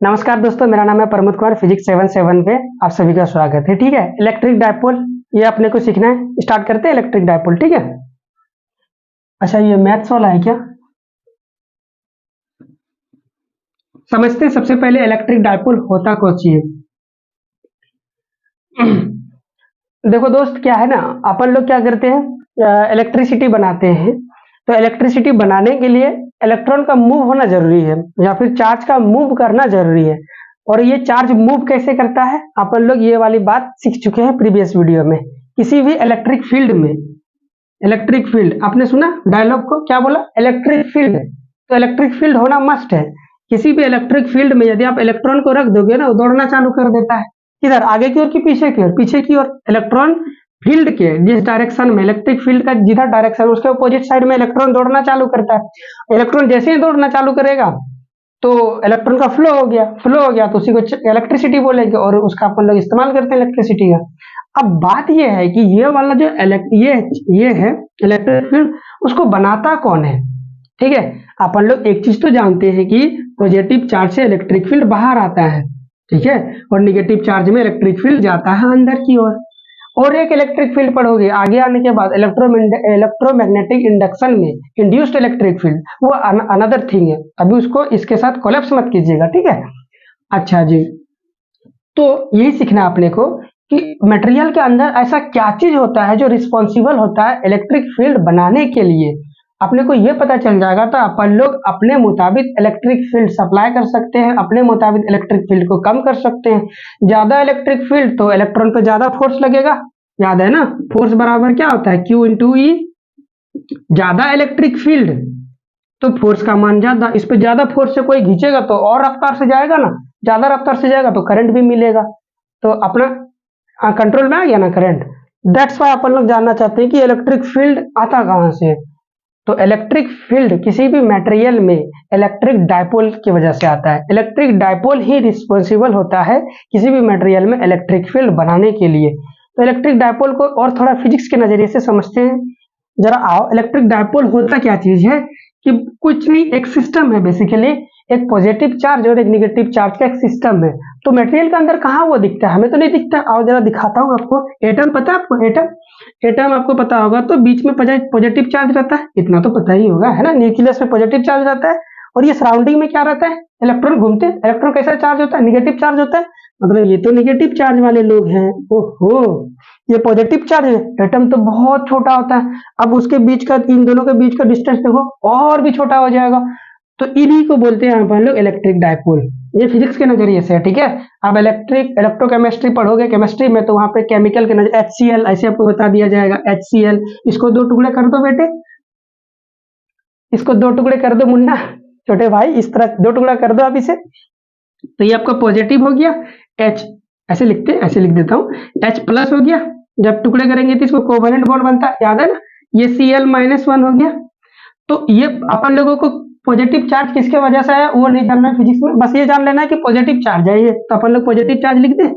नमस्कार दोस्तों, मेरा नाम है प्रमोद कुमार। फिजिक्स 77 पे आप सभी का स्वागत है। ठीक है, इलेक्ट्रिक डायपोल ये अपने को सीखना है। स्टार्ट करते हैं इलेक्ट्रिक डायपोल। ठीक है, अच्छा ये मैथ्स वाला है क्या? समझते हैं सबसे पहले इलेक्ट्रिक डायपोल होता कौन सी है। देखो दोस्त, क्या है ना, अपन लोग क्या करते हैं, इलेक्ट्रिसिटी बनाते हैं। तो इलेक्ट्रिसिटी बनाने के लिए इलेक्ट्रॉन का मूव होना जरूरी है या फिर चार्ज का मूव करना जरूरी है। और ये चार्ज मूव कैसे करता है, अपन लोग ये वाली बात सीख चुके हैं प्रीवियस वीडियो में। किसी भी इलेक्ट्रिक फील्ड में, इलेक्ट्रिक फील्ड आपने सुना डायलॉग को, क्या बोला? Electric field. तो इलेक्ट्रिक फील्ड होना मस्ट है। किसी भी इलेक्ट्रिक फील्ड में यदि आप इलेक्ट्रॉन को रख दोगे ना, वो दौड़ना चालू कर देता है। किधर? आगे की ओर कि पीछे की ओर? पीछे की ओर। इलेक्ट्रॉन फील्ड के जिस डायरेक्शन में, इलेक्ट्रिक फील्ड का जिधर डायरेक्शन, उसके अपोजिट साइड में इलेक्ट्रॉन दौड़ना चालू करता है। इलेक्ट्रॉन जैसे ही दौड़ना चालू करेगा तो इलेक्ट्रॉन का फ्लो हो गया, फ्लो हो गया तो उसी को इलेक्ट्रिसिटी बोलेंगे और उसका अपन लोग इस्तेमाल करते हैं इलेक्ट्रिसिटी का। अब बात ये है कि ये वाला जो ये है इलेक्ट्रिक फील्ड, उसको बनाता कौन है? ठीक है, अपन लोग एक चीज तो जानते हैं कि पॉजिटिव चार्ज से इलेक्ट्रिक फील्ड बाहर आता है, ठीक है, और निगेटिव चार्ज में इलेक्ट्रिक फील्ड जाता है अंदर की ओर। और एक इलेक्ट्रिक फील्ड पढ़ोगे आगे आने के बाद, इलेक्ट्रोमैग्नेटिक इंडक्शन में इंड्यूस्ड इलेक्ट्रिक फील्ड, वो अनदर थिंग है। अभी उसको इसके साथ कोलैप्स मत कीजिएगा, ठीक है। अच्छा जी, तो यही सीखना अपने को कि मटेरियल के अंदर ऐसा क्या चीज होता है जो रिस्पॉन्सिबल होता है इलेक्ट्रिक फील्ड बनाने के लिए। अपने को ये पता चल जाएगा तो अपन लोग अपने मुताबिक इलेक्ट्रिक फील्ड सप्लाई कर सकते हैं, अपने मुताबिक इलेक्ट्रिक फील्ड को कम कर सकते हैं। ज्यादा इलेक्ट्रिक फील्ड तो इलेक्ट्रॉन पे ज्यादा फोर्स लगेगा, याद है ना, फोर्स बराबर क्या होता है? Q इंटू ई। ज्यादा इलेक्ट्रिक फील्ड तो फोर्स का मान ज्यादा, इस पे ज्यादा फोर्स से कोई खींचेगा तो और रफ्तार से जाएगा ना, ज्यादा रफ्तार से जाएगा तो करंट भी मिलेगा। तो अपना कंट्रोल में आ गया ना करंट। दैट्स वाई अपन लोग जानना चाहते हैं कि इलेक्ट्रिक फील्ड आता कहां से। तो इलेक्ट्रिक फील्ड किसी भी मटेरियल में इलेक्ट्रिक डायपोल की वजह से आता है। इलेक्ट्रिक डायपोल ही रिस्पॉन्सिबल होता है किसी भी मटेरियल में इलेक्ट्रिक फील्ड बनाने के लिए। तो इलेक्ट्रिक डायपोल को और थोड़ा फिजिक्स के नजरिए से समझते हैं। जरा आओ, इलेक्ट्रिक डायपोल होता क्या चीज है कि कुछ नहीं, एक सिस्टम है बेसिकली, एक पॉजिटिव चार्ज और एक नेगेटिव चार्ज का एक सिस्टम है। तो मटेरियल के अंदर कहाँ वो दिखता है? हमें तो नहीं दिखता। आओ जरा दिखाता हूँ आपको। एटम पता है आपको? एटम आपको पता होगा। तो बीच में पॉजिटिव चार्ज रहता है, इतना तो पता ही होगा, है ना। न्यूक्लियस में पॉजिटिव चार्ज रहता है और ये सराउंडिंग में क्या रहता है? इलेक्ट्रॉन घूमते हैं। इलेक्ट्रॉन कैसा चार्ज होता है? निगेटिव चार्ज होता है। मतलब ये तो निगेटिव चार्ज वाले लोग हैं। ओहो, ये पॉजिटिव चार्ज है। एटम तो बहुत छोटा होता है। अब उसके बीच का, इन दोनों के बीच का डिस्टेंस देखो, और भी छोटा हो जाएगा। तो इन्हीं को बोलते हैं अपन लोग इलेक्ट्रिक डायपोल। ये फिजिक्स के नजरिए से है, ठीक है। आप इलेक्ट्रोकेमिस्ट्री पढ़ोगे केमिस्ट्री में, तो वहां पे केमिकल के नजर HCl ऐसे आपको बता दिया जाएगा। HCl, इसको दो टुकड़े कर दो बेटे, इसको दो टुकड़े कर दो मुन्ना, छोटे भाई, इस तरह दो टुकड़ा कर दो आप इसे। तो ये आपका पॉजिटिव हो गया, H ऐसे लिखते, ऐसे लिख देता हूँ, H प्लस हो गया। जब टुकड़े करेंगे तो इसको कोवेलेंट बॉन्ड बनता है, याद है ना। ये Cl-1 हो गया। तो ये अपन लोगों को पॉजिटिव चार्ज किसके वजह से है वो नहीं जानना है फिजिक्स में, बस ये जान लेना है कि पॉजिटिव चार्ज है ये। तो अपन लोग पॉजिटिव चार्ज लिख दे।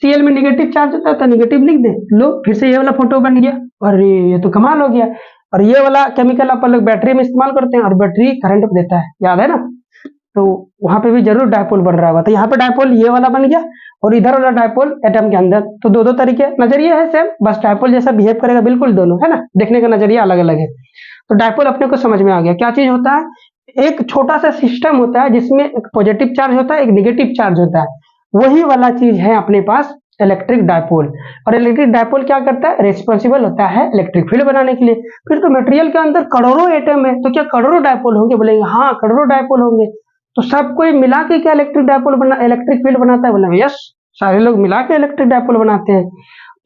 Cl में नेगेटिव चार्ज होता है तो नेगेटिव लिख दे। लो, फिर से ये वाला फोटो बन गया। और ये तो कमाल हो गया। और ये वाला केमिकल अपन लोग बैटरी में इस्तेमाल करते हैं और बैटरी करंट देता है, याद है ना। तो वहां पे भी जरूर डायपोल बन रहा होगा। तो यहाँ पे डायपोल ये वाला बन गया और इधर वाला डायपोल एटम के अंदर। तो दो दो तरीके, नजरिया है सेम, बस डायपोल जैसा बिहेव करेगा बिल्कुल दोनों, है ना। देखने का नजरिया अलग अलग है। तो डायपोल अपने को समझ में आ गया क्या चीज होता है। एक छोटा सा सिस्टम होता है जिसमें एक पॉजिटिव चार्ज होता है, एक नेगेटिव चार्ज होता है। वही वाला चीज है अपने पास इलेक्ट्रिक डायपोल। और इलेक्ट्रिक डायपोल क्या करता है? रिस्पॉन्सिबल होता है इलेक्ट्रिक फील्ड बनाने के लिए। फिर तो मटेरियल के अंदर करोड़ों एटम है, तो क्या करोड़ों डायपोल होंगे? बोलेंगे हाँ, करोड़ों डायपोल होंगे। तो सब कोई मिला के क्या इलेक्ट्रिक फील्ड बनाता है? बोलेंगे यस, सारे लोग मिला के इलेक्ट्रिक डायपोल बनाते हैं।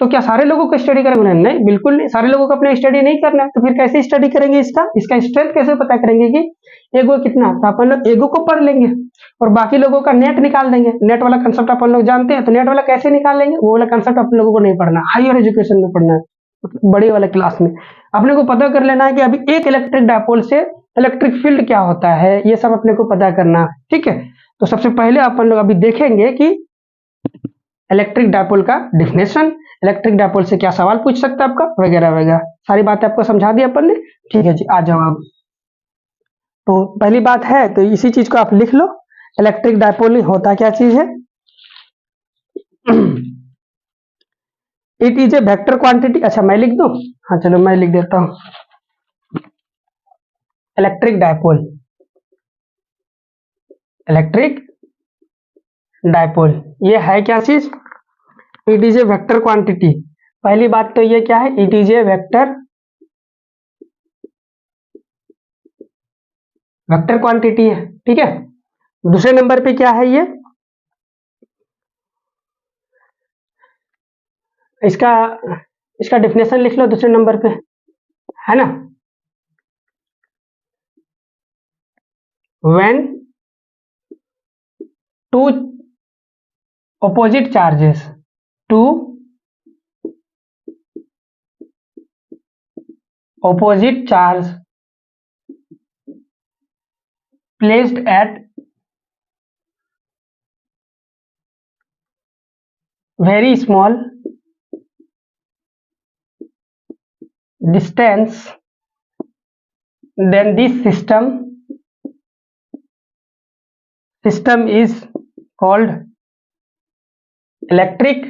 तो क्या सारे लोगों को स्टडी करेंगे? नहीं, बिल्कुल नहीं। सारे लोगों को अपने स्टडी नहीं करना है। तो फिर कैसे स्टडी करेंगे इसका स्ट्रेंथ कैसे पता करेंगे कि एगो कितना? तो अपन लोग एगो को पढ़ लेंगे और बाकी लोगों का नेट निकाल देंगे। नेट वाला कंसेप्ट अपन लोग जानते हैं, तो नेट वाला कैसे निकाल लेंगे? वो वाला कंसेप्ट अपन लोगों को नहीं पढ़ना, हायर एजुकेशन में पढ़ना है, बड़े वाले क्लास में। अपने को पता कर लेना है कि अभी एक इलेक्ट्रिक डायपोल से इलेक्ट्रिक फील्ड क्या होता है, ये सब अपने को पता करना, ठीक है। तो सबसे पहले अपन लोग अभी देखेंगे कि इलेक्ट्रिक डायपोल का डिफिनेशन, इलेक्ट्रिक डायपोल से क्या सवाल पूछ सकता है आपका, वगैरह वगैरह सारी बातें आपको समझा दी अपन ने, ठीक है जी। आ जाओ आप। तो पहली बात है तो इसी चीज को आप लिख लो इलेक्ट्रिक डायपोल होता क्या चीज है? It is a vector quantity. अच्छा मैं लिख दूं? हाँ चलो मैं लिख देता हूं, इलेक्ट्रिक डायपोल, इलेक्ट्रिक डायपोल ये है क्या चीज? It is a vector quantity. पहली बात तो ये क्या है, it is a vector quantity है, ठीक है। दूसरे नंबर पे क्या है ये, इसका इसका डिफिनेशन लिख लो दूसरे नंबर पे, है ना। When two opposite charges, two opposite charge placed at very small distance, then this system is called electric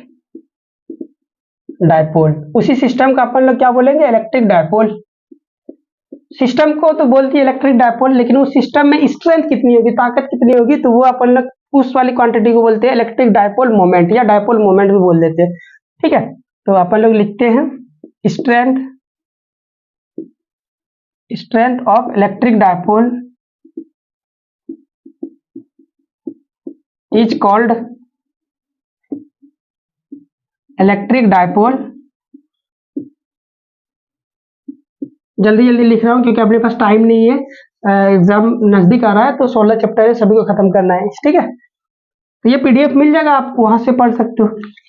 dipole. उसी सिस्टम का अपन लोग क्या बोलेंगे, इलेक्ट्रिक डायपोल। सिस्टम को तो बोलती है इलेक्ट्रिक डायपोल, लेकिन उस सिस्टम में स्ट्रेंथ कितनी होगी, ताकत कितनी होगी, तो वो अपन लोग उस वाली क्वांटिटी को बोलते हैं इलेक्ट्रिक डायपोल मोमेंट, या डायपोल मोमेंट भी बोल देते हैं, ठीक है। तो अपन लोग लिखते हैं strength of electric dipole is called electric dipole. जल्दी जल्दी लिख रहा हूँ क्योंकि अपने पास टाइम नहीं है, एग्जाम नजदीक आ रहा है, तो 16 चैप्टर है, सभी को खत्म करना है, ठीक है। तो ये पीडीएफ मिल जाएगा, आप वहां से पढ़ सकते हो।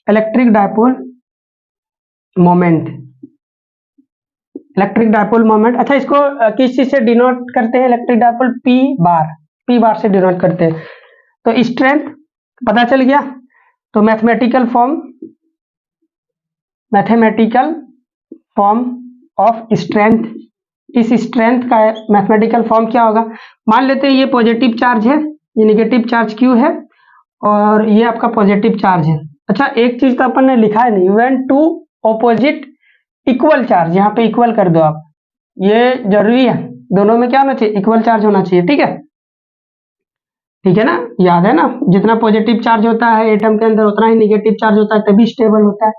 Electric dipole moment, electric dipole moment. अच्छा इसको किस चीज से डिनोट करते हैं, इलेक्ट्रिक डायपोल पी बार से डिनोट करते हैं। तो स्ट्रेंथ पता चल गया, तो मैथमेटिकल फॉर्म ऑफ स्ट्रेंथ, इस स्ट्रेंथ का मैथमेटिकल फॉर्म क्या होगा। मान लेते हैं ये पॉजिटिव चार्ज है, ये नेगेटिव चार्ज क्यू है, और ये आपका पॉजिटिव चार्ज है। अच्छा एक चीज तो अपन ने लिखा है नहीं, when two opposite equal charge, यहाँ पे इक्वल कर दो आप, ये जरूरी है, दोनों में क्या होना चाहिए, इक्वल चार्ज होना चाहिए, ठीक है, ठीक है ना, याद है ना। जितना पॉजिटिव चार्ज होता है एटम के अंदर उतना ही नेगेटिव चार्ज होता है, तभी स्टेबल होता है,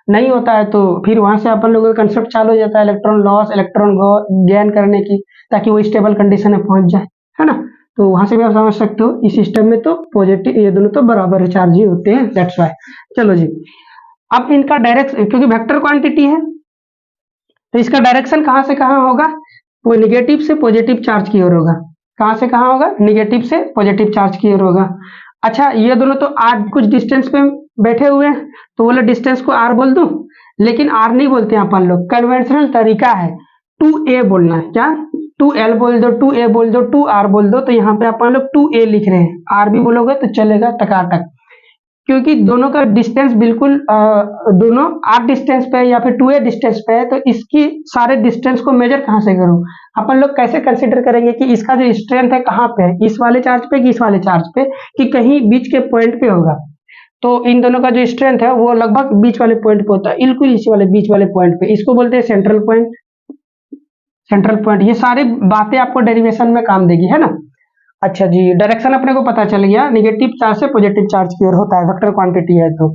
नहीं होता है तो फिर वहां से अपन लोगों का कंसेप्ट चालू हो जाता है इलेक्ट्रॉन लॉस, इलेक्ट्रॉन गेन करने की, ताकि वो स्टेबल कंडीशन में पहुंच जाए, है ना। तो वहां से भी आप समझ सकते हो, इस सिस्टम में तो पॉजिटिव, ये दोनों तो बराबर चार्ज ही होते हैं, दैट्स व्हाई। चलो जी, अब इनका डायरेक्शन, क्योंकि वेक्टर क्वांटिटी है तो इसका डायरेक्शन कहां से कहां होगा, वो निगेटिव से पॉजिटिव चार्ज की ओर होगा। कहां से कहां होगा, निगेटिव से पॉजिटिव चार्ज की ओर होगा। अच्छा ये दोनों तो आर कुछ डिस्टेंस पे बैठे हुए हैं, तो बोले डिस्टेंस को आर बोल दूं, लेकिन आर नहीं बोलते हैं अपन लोग, कन्वेंशनल तरीका है 2a बोलना है, क्या 2l बोल दो, 2a बोल दो, 2r बोल दो, तो यहाँ पे अपन लोग 2a लिख रहे हैं, r भी बोलोगे तो चलेगा टकाटक, क्योंकि दोनों का डिस्टेंस बिल्कुल दोनों r डिस्टेंस पे है या फिर 2a डिस्टेंस पे है, तो इसकी सारे डिस्टेंस को मेजर कहाँ से करूं, अपन लोग कैसे कंसीडर करेंगे कि इसका जो स्ट्रेंथ है कहाँ पे है, इस वाले चार्ज पे कि इस वाले चार्ज पे, कि कहीं बीच के पॉइंट पे होगा। तो इन दोनों का जो स्ट्रेंथ है वो लगभग बीच वाले पॉइंट पे होता है, बिल्कुल इसी वाले बीच वाले पॉइंट पे, इसको बोलते हैं सेंट्रल पॉइंट। ये सारी बातें आपको डेरिवेशन में काम देगी, है ना। अच्छा जी, डायरेक्शन अपने को पता चल गया, नेगेटिव चार्ज से पॉजिटिव चार्ज की ओर होता है, वेक्टर क्वांटिटी है तो।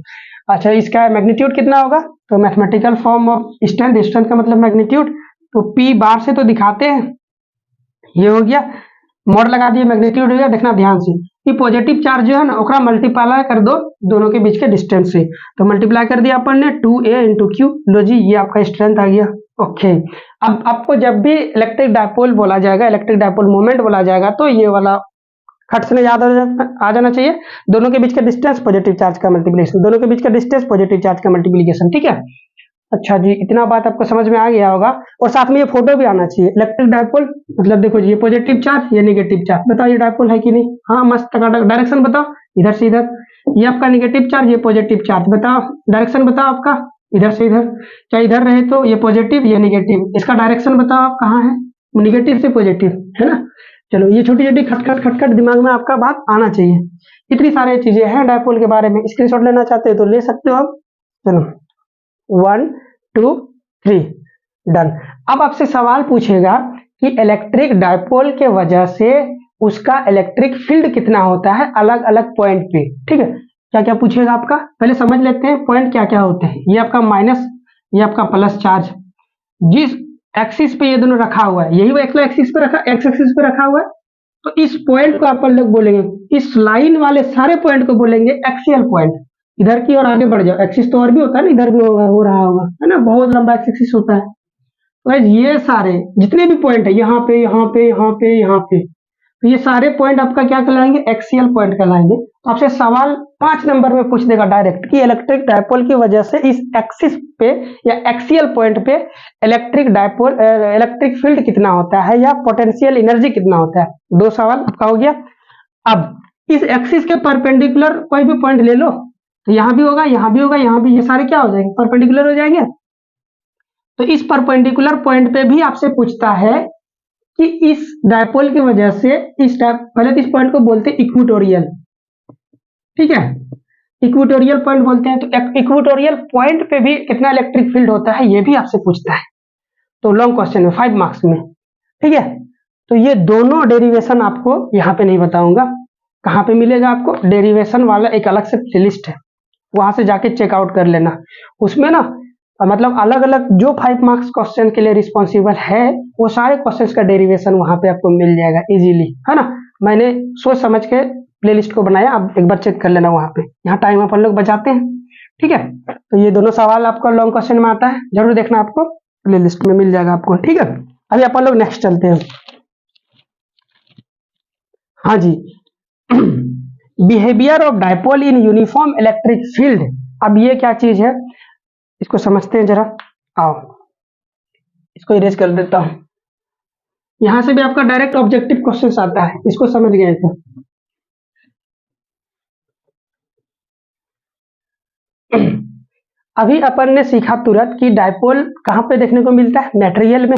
अच्छा इसका मैग्नीट्यूड कितना होगा, तो मैथमेटिकल फॉर्म ऑफ स्ट्रेंथ का मतलब मैग्नीट्यूड, तो पी बार से तो दिखाते हैं, ये हो गया, मोड लगा दिए, मैग्नीट्यूड हो गया। देखना ध्यान से कि पॉजिटिव चार्ज जो है ना ओकरा मल्टीप्लाई कर दो दोनों के बीच के डिस्टेंस से, तो मल्टीप्लाई कर दिया अपन ने 2a इंटू क्यू, लो जी ये आपका स्ट्रेंथ आ गया। ओके, अब आपको जब भी इलेक्ट्रिक डायपोल बोला जाएगा, इलेक्ट्रिक डायपोल मोमेंट बोला जाएगा, तो ये वाला खट से याद आ जाना चाहिए, दोनों के बीच का डिस्टेंस पॉजिटिव चार्ज का मल्टीप्लिकेशन, दोनों के बीच का डिस्टेंस पॉजिटिव चार्ज का मल्टीप्लिकेशन, ठीक है। अच्छा जी, इतना बात आपको समझ में आ गया होगा, और साथ में ये फोटो भी आना चाहिए। इलेक्ट्रिक डायपोल मतलब देखो जी, ये पॉजिटिव चार्ज, ये नेगेटिव चार्ज, बताओ ये डायपोल है कि नहीं, हाँ मस्त टकाटक। डायरेक्शन बताओ इधर से इधर, ये आपका नेगेटिव चार्ज, ये पॉजिटिव चार्ज, बताओ डायरेक्शन बताओ आपका, इधर से इधर, चाहे इधर रहे तो ये पॉजिटिव ये नेगेटिव, इसका डायरेक्शन बताओ आप कहाँ है, नेगेटिव से पॉजिटिव, है ना। चलो ये छोटी छोटी खटखट दिमाग में आपका बात आना चाहिए। इतनी सारी चीजें हैं डायपोल के बारे में। स्क्रीनशॉट लेना चाहते हो तो ले सकते हो आप। चलो 1 2 3 डन। अब आपसे सवाल पूछेगा कि इलेक्ट्रिक डायपोल के वजह से उसका इलेक्ट्रिक फील्ड कितना होता है अलग अलग पॉइंट पे। ठीक है, क्या क्या पूछेगा आपका, पहले समझ लेते हैं पॉइंट क्या क्या होते हैं। ये आपका माइनस, ये आपका प्लस चार्ज। जिस एक्सिस पे ये दोनों रखा हुआ है, यही वो एक्स एक्सिस पे रखा हुआ है, तो इस पॉइंट को अपन लोग बोलेंगे, इस लाइन वाले सारे पॉइंट को बोलेंगे एक्सियल पॉइंट। इधर की और आगे बढ़ जाओ, एक्सिस तो और भी होता है ना, इधर भी हो रहा होगा, है ना, बहुत लंबा एक्सिस होता है। तो ये सारे जितने भी पॉइंट है, यहाँ पे यहाँ पे यहाँ पे यहाँ पे, तो ये सारे पॉइंट आपका क्या कहलाएंगे, एक्सियल पॉइंट कहलाएंगे। तो आपसे सवाल 5 नंबर में पूछ देगा डायरेक्ट कि इलेक्ट्रिक डायपोल की वजह से इस एक्सिस पे या एक्सियल पॉइंट पे इलेक्ट्रिक फील्ड कितना होता है या पोटेंशियल एनर्जी कितना होता है। 2 सवाल आपका हो गया। अब इस एक्सिस के परपेंडिकुलर कोई भी पॉइंट ले लो, तो यहाँ भी होगा, यहाँ भी होगा, यहाँ भी, ये सारे क्या हो जाएंगे, परपेंडिकुलर हो जाएंगे। तो इस परपेंडिकुलर पॉइंट पे भी आपसे पूछता है कि इस डायपोल की वजह से पहले तो इस पॉइंट को बोलते हैं इक्वेटोरियल। ठीक है, इक्वेटोरियल पॉइंट बोलते हैं। तो इक्वेटोरियल पॉइंट पे भी कितना इलेक्ट्रिक फील्ड होता है ये भी आपसे पूछता है, तो लॉन्ग क्वेश्चन में 5 मार्क्स में। ठीक है, तो ये दोनों डेरिवेशन आपको यहाँ पे नहीं बताऊंगा, कहाँ पे मिलेगा आपको, डेरिवेशन वाला एक अलग से प्लेलिस्ट है, वहां से जाके चेकआउट कर लेना। उसमें ना मतलब अलग अलग जो 5 मार्क्स क्वेश्चन के लिए रिस्पॉन्सिबल है, वो सारे क्वेश्चंस का डेरिवेशन वहां पे आपको मिल जाएगा इजीली, है ना। मैंने सोच समझ के प्लेलिस्ट को बनाया, आप एक बार चेक कर लेना वहां पे, यहाँ टाइम अपन लोग बचाते हैं। ठीक है, तो ये दोनों सवाल आपका लॉन्ग क्वेश्चन में आता है, जरूर देखना, आपको प्लेलिस्ट में मिल जाएगा आपको। ठीक है, अभी अपन लोग नेक्स्ट चलते हैं। हाँ जी, behaviour of dipole in uniform electric field. अब ये क्या चीज है, इसको समझते हैं जरा। आओ इसको इरेज कर देता हूं, यहां से भी आपका डायरेक्ट ऑब्जेक्टिव क्वेश्चन आता है, इसको समझ गए थे। अभी अपन ने सीखा तुरंत कि डायपोल कहां पे देखने को मिलता है, मटेरियल में।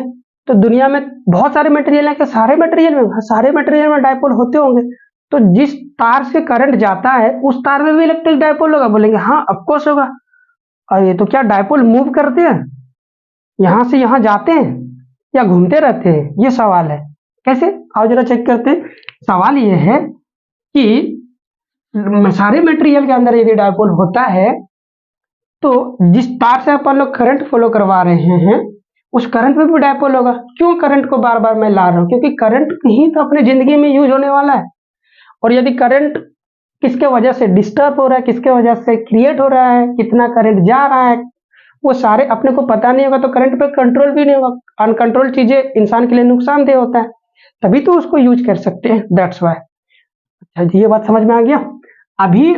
तो दुनिया में बहुत सारे मटेरियल है, कि सारे मटेरियल में, सारे मटेरियल में डायपोल होते होंगे। तो जिस तार से करंट जाता है उस तार में भी इलेक्ट्रिक डायपोल होगा, बोलेंगे हाँ ऑफकोर्स होगा। और ये तो क्या डायपोल मूव करते हैं, यहां से यहां जाते हैं या घूमते रहते हैं, ये सवाल है। कैसे, आओ जरा चेक करते हैं। सवाल ये है कि सारे मटेरियल के अंदर यदि डायपोल होता है, तो जिस तार से अपन लोग करंट फॉलो करवा रहे हैं उस करंट में भी डायपोल होगा। क्यों करंट को बार बार मैं ला रहा हूं, क्योंकि करंट ही तो अपने जिंदगी में यूज होने वाला है। और यदि करंट किसके वजह से डिस्टर्ब हो रहा है, किसके वजह से क्रिएट हो रहा है, कितना करंट जा रहा है, वो सारे अपने को पता नहीं होगा, तो करंट पे कंट्रोल भी नहीं होगा। अनकंट्रोल चीजें इंसान के लिए नुकसानदेह होता है, तभी तो उसको यूज कर सकते हैं, दैट्स वाई। अच्छा ये बात समझ में आ गया। अभी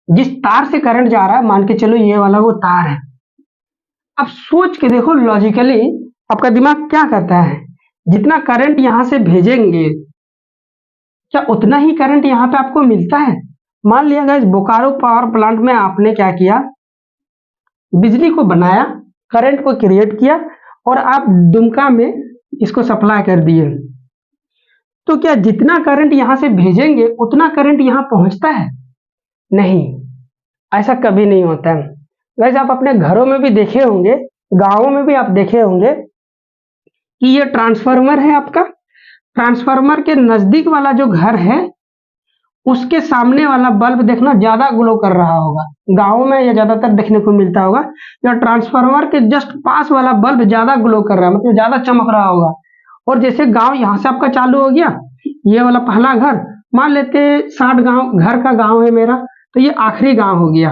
जिस तार से करंट जा रहा है, मान के चलो ये वाला वो तार है। अब सोच के देखो लॉजिकली आपका दिमाग क्या करता है, जितना करंट यहां से भेजेंगे क्या उतना ही करंट यहाँ पे आपको मिलता है। मान लिया गाइस बोकारो पावर प्लांट में आपने क्या किया, बिजली को बनाया, करंट को क्रिएट किया और आप दुमका में इसको सप्लाई कर दिए। तो क्या जितना करंट यहां से भेजेंगे उतना करंट यहां पहुंचता है? नहीं, ऐसा कभी नहीं होता है। वैसे आप अपने घरों में भी देखे होंगे, गांवों में भी आप देखे होंगे कि ये ट्रांसफार्मर है आपका, ट्रांसफार्मर के नजदीक वाला जो घर है उसके सामने वाला बल्ब देखना ज्यादा ग्लो कर रहा होगा, गांव में या ज्यादातर देखने को मिलता होगा। या ट्रांसफार्मर के जस्ट पास वाला बल्ब ज्यादा ग्लो कर रहा है, मतलब ज्यादा चमक रहा होगा। और जैसे गांव यहाँ से आपका चालू हो गया, ये वाला पहला घर, मान लेते 60 गांव घर का गांव है मेरा, तो ये आखिरी गांव हो गया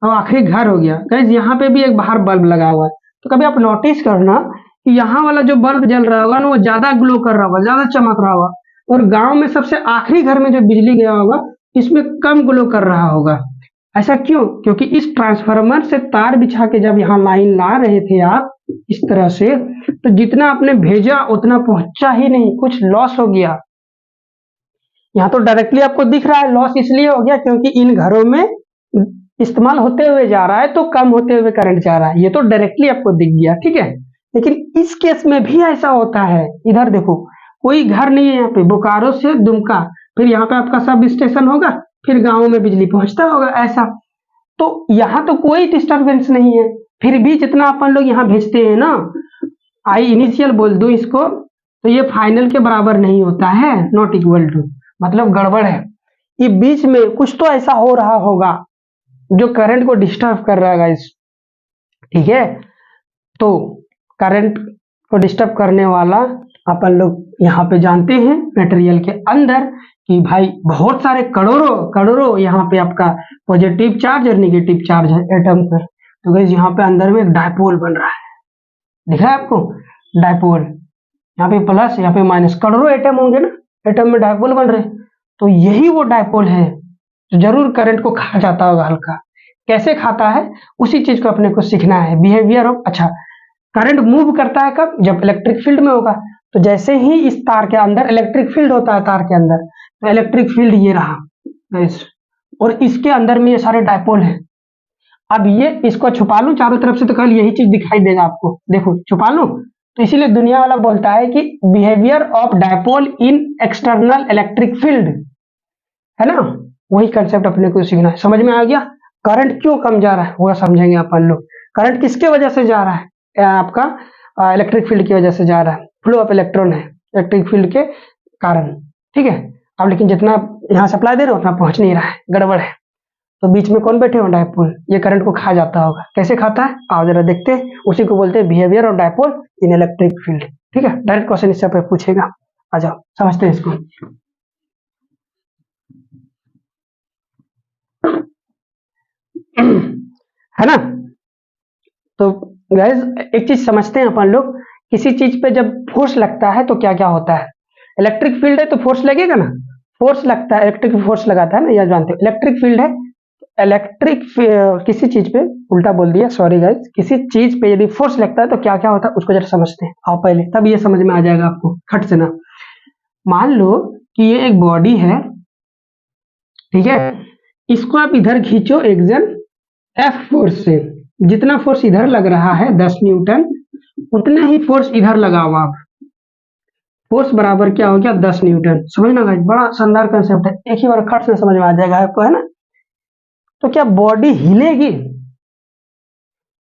और आखिरी घर हो गया। गाइस यहाँ पे भी एक बाहर बल्ब लगा हुआ है, तो कभी आप नोटिस करना कि यहाँ वाला जो बल्ब जल रहा होगा ना वो ज्यादा ग्लो कर रहा होगा, ज्यादा चमक रहा होगा। और गांव में सबसे आखिरी घर में जो बिजली गया होगा इसमें कम ग्लो कर रहा होगा। ऐसा क्यों? क्योंकि इस ट्रांसफार्मर से तार बिछा के जब यहाँ लाइन ला रहे थे आप इस तरह से, तो जितना आपने भेजा उतना पहुंचा ही नहीं, कुछ लॉस हो गया। यहाँ तो डायरेक्टली आपको दिख रहा है, लॉस इसलिए हो गया क्योंकि इन घरों में इस्तेमाल होते हुए जा रहा है तो कम होते हुए करंट जा रहा है, ये तो डायरेक्टली आपको दिख गया। ठीक है, लेकिन इस केस में भी ऐसा होता है। इधर देखो, कोई घर नहीं है यहाँ पे, बोकारो से दुमका, फिर यहाँ पे आपका सब स्टेशन होगा, फिर गाँव में बिजली पहुंचता होगा, ऐसा। तो यहाँ तो कोई डिस्टरबेंस नहीं है, फिर भी जितना अपन लोग यहाँ भेजते हैं ना, आई इनिशियल बोल दो इसको, तो ये फाइनल के बराबर नहीं होता है, नॉट इक्वल टू, मतलब गड़बड़ है। ये बीच में कुछ तो ऐसा हो रहा होगा जो करंट को डिस्टर्ब कर रहा है गाइस, ठीक है। तो करंट को डिस्टर्ब करने वाला अपन लोग यहाँ पे जानते हैं मटेरियल के अंदर कि भाई बहुत सारे करोड़ों करोड़ों यहाँ पे आपका पॉजिटिव चार्ज और नेगेटिव चार्ज है एटम पर। तो गाइस यहाँ पे अंदर में एक डायपोल बन रहा है, दिख रहा है आपको, डायपोल, यहाँ पे प्लस यहाँ पे माइनस, करोड़ों एटम होंगे ना, एटम में डायपोल बन रहे हैं। तो यही वो डायपोल है जो जरूर करंट को खा जाता होगा हल्का। कैसे खाता है उसी चीज को अपने को सीखना है, बिहेवियर ऑफ। अच्छा, करंट मूव करता है कब? जब इलेक्ट्रिक फील्ड में होगा। तो जैसे ही इस तार के अंदर इलेक्ट्रिक फील्ड होता है तार के अंदर, तो इलेक्ट्रिक फील्ड ये रहा, और इसके अंदर में ये सारे डायपोल हैं। अब ये इसको छुपा लूं चारों तरफ से तो कल यही चीज दिखाई देगा आपको, देखो छुपा लूं, तो इसीलिए दुनिया वाला बोलता है कि behaviour of dipole in external electric field, है ना। वही कंसेप्ट अपने को सीखना है। समझ में आ गया? करंट क्यों कम जा रहा है वो समझेंगे अपन लोग। करंट किसके वजह से जा रहा है? आपका इलेक्ट्रिक फील्ड की वजह से जा रहा है, फ्लो ऑफ इलेक्ट्रॉन है इलेक्ट्रिक फील्ड के कारण, ठीक है। अब लेकिन जितना यहाँ सप्लाई दे रहे हो उतना पहुंच नहीं रहा है, गड़बड़ है। तो बीच में कौन बैठे हो? डायपोल। ये करंट को खा जाता होगा। कैसे खाता है आओ जरा देखते हैं, उसी को बोलते हैं behaviour of dipole in electric field, ठीक है। डायरेक्ट क्वेश्चन इससे पे पूछेगा, आ जाओ समझते हैं इसको। है ना। तो गाइस एक चीज समझते हैं अपन लोग, किसी चीज पे जब फोर्स लगता है तो क्या क्या होता है। इलेक्ट्रिक फील्ड है तो फोर्स लगेगा ना, फोर्स लगता है, इलेक्ट्रिक फोर्स लगाता है ना, यह जानते हो। इलेक्ट्रिक फील्ड है, इलेक्ट्रिक किसी चीज पे, उल्टा बोल दिया सॉरी गाइस, किसी चीज पे यदि फोर्स लगता है तो क्या क्या होता है उसको जरा समझते हैं आओ पहले, तब ये समझ में आ जाएगा आपको खट से ना। मान लो कि ये एक बॉडी है, ठीक है, इसको आप इधर खींचो एक जन एफ फोर्स से, जितना फोर्स इधर लग रहा है 10 न्यूटन, उतना ही फोर्स इधर लगाओ आप। फोर्स बराबर क्या हो गया? 10 न्यूटन। समझना गाइस, बड़ा शानदार कंसेप्ट है, एक ही बार खट से समझ में आ जाएगा आपको, है ना। तो क्या बॉडी हिलेगी?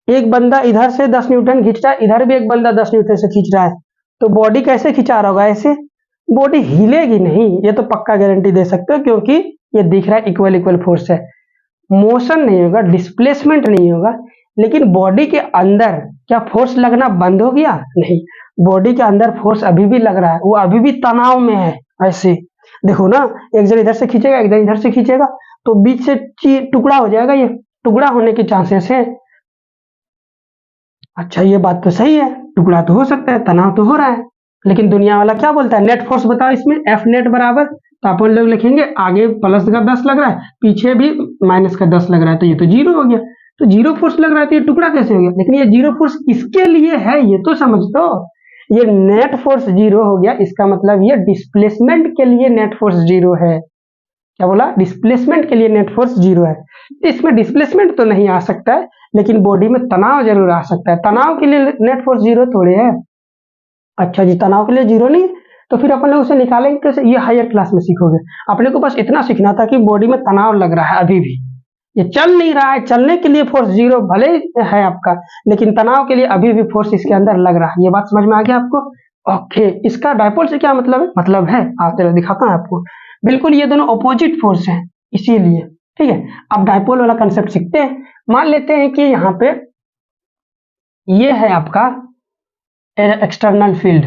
एक बंदा इधर से 10 न्यूटन खींच रहा है, इधर भी एक बंदा 10 न्यूटन से खींच रहा है, तो बॉडी कैसे खिंचा रहा होगा? ऐसे। बॉडी हिलेगी नहीं, ये तो पक्का गारंटी दे सकते हो, क्योंकि ये दिख रहा है इक्वल इक्वल फोर्स है। मोशन नहीं होगा, डिस्प्लेसमेंट नहीं होगा, लेकिन बॉडी के अंदर क्या फोर्स लगना बंद हो गया? नहीं, बॉडी के अंदर फोर्स अभी भी लग रहा है, वो अभी भी तनाव में है। ऐसे देखो ना, एक जन इधर से खींचेगा एक जन इधर से खींचेगा, तो बीच से टुकड़ा हो जाएगा, ये टुकड़ा होने के चांसेस है। अच्छा ये बात तो सही है, टुकड़ा तो हो सकता है, तनाव तो हो रहा है, लेकिन दुनिया वाला क्या बोलता है? नेट फोर्स बताओ इसमें, एफ नेट बराबर, तो अपन लोग लिखेंगे आगे प्लस का 10 लग रहा है, पीछे भी माइनस का 10 लग रहा है, तो ये तो जीरो हो गया। तो जीरो फोर्स लग रहा है तो ये टुकड़ा कैसे हो गया? लेकिन ये जीरो फोर्स किसके लिए है ये तो समझ दो। ये नेट फोर्स जीरो हो गया, इसका मतलब ये डिस्प्लेसमेंट के लिए नेट फोर्स जीरो है। क्या बोला? डिस्प्लेसमेंट के लिए नेट फोर्स जीरो है। इसमें डिस्प्लेसमेंट तो नहीं आ सकता है, लेकिन बॉडी में तनाव जरूर आ सकता है। तनाव के लिए नेट फोर्स जीरो थोड़े है। अच्छा जी, तनाव के लिए जीरो नहीं, तो फिर अपन लोग उसे निकालेंगे कैसे? ये हायर क्लास में सीखोगे। अपने को बस इतना सीखना था कि बॉडी में तनाव लग रहा है, अभी भी ये चल नहीं रहा है, चलने के लिए फोर्स जीरो भले है आपका, लेकिन तनाव के लिए अभी भी फोर्स इसके अंदर लग रहा है। ये बात समझ में आ गया आपको? ओके, इसका डायपोल से क्या मतलब है? मतलब है, आप जरा दिखाता हूं आपको। बिल्कुल ये दोनों अपोजिट फोर्स हैं, इसीलिए, ठीक है। अब डायपोल वाला कंसेप्ट सीखते हैं। मान लेते हैं कि यहाँ पे ये है आपका एक्सटर्नल फील्ड,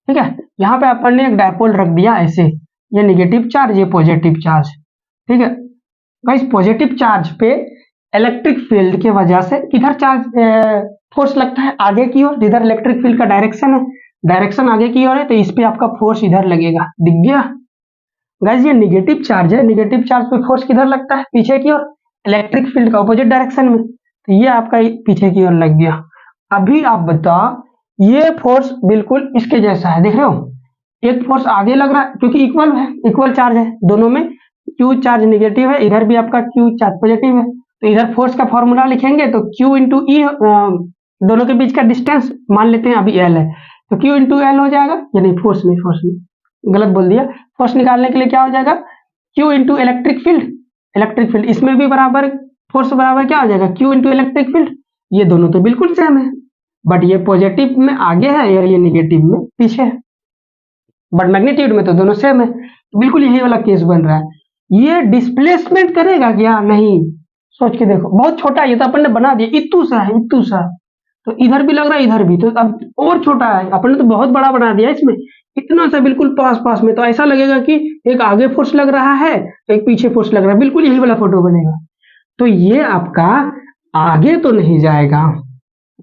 ठीक है। यहाँ पे अपन ने एक डायपोल रख दिया ऐसे, ये नेगेटिव चार्ज ये पॉजिटिव चार्ज, ठीक है। गाइस पॉजिटिव चार्ज पे इलेक्ट्रिक फील्ड की वजह से किधर चार्ज फोर्स लगता है? आगे की ओर, जिधर इलेक्ट्रिक फील्ड का डायरेक्शन है, डायरेक्शन आगे की ओर है, तो इस पे आपका फोर्स इधर लगेगा, दिख गया गाइस। ये नेगेटिव चार्ज है, नेगेटिव चार्ज पे फोर्स किधर लगता है? पीछे की ओर, इलेक्ट्रिक फील्ड का ऑपोजिट डायरेक्शन में, तो ये आपका पीछे की ओर लग गया। अभी आप बताओ, ये फोर्स बिल्कुल इसके जैसा है, देख रहे हो, एक फोर्स आगे लग रहा है क्योंकि इक्वल है, इक्वल चार्ज है दोनों में, क्यू चार्ज नेगेटिव है, इधर भी आपका क्यू चार्ज पॉजिटिव है, तो इधर फोर्स का फॉर्मूला लिखेंगे तो क्यू इंटू ई, दोनों के बीच का डिस्टेंस मान लेते हैं अभी एल है, तो Q इंटू एल हो जाएगा, या नहीं फोर्स नहीं गलत बोल दिया। फोर्स निकालने के लिए क्या हो जाएगा, Q इंटू इलेक्ट्रिक फील्ड इसमें भी बराबर फोर्स बराबर क्या हो जाएगा, Q इंटू इलेक्ट्रिक फील्ड। ये दोनों तो बिल्कुल सेम है, बट ये पॉजिटिव में आगे है और ये निगेटिव में पीछे है, बट मैग्नीट्यूड में तो दोनों सेम है। तो बिल्कुल यही वाला केस बन रहा है। ये डिस्प्लेसमेंट करेगा क्या, नहीं। सोच के देखो, बहुत छोटा है ये तो अपन ने बना दिया, इतू सा है इतू सा, तो इधर भी लग रहा है इधर भी, तो अब और छोटा है, अपन ने तो बहुत बड़ा बना दिया इसमें, इतना सा बिल्कुल पास पास में, तो ऐसा लगेगा कि एक आगे फोर्स लग रहा है एक पीछे फोर्स लग रहा है, बिल्कुल यही वाला फोटो बनेगा। तो ये आपका आगे तो नहीं जाएगा,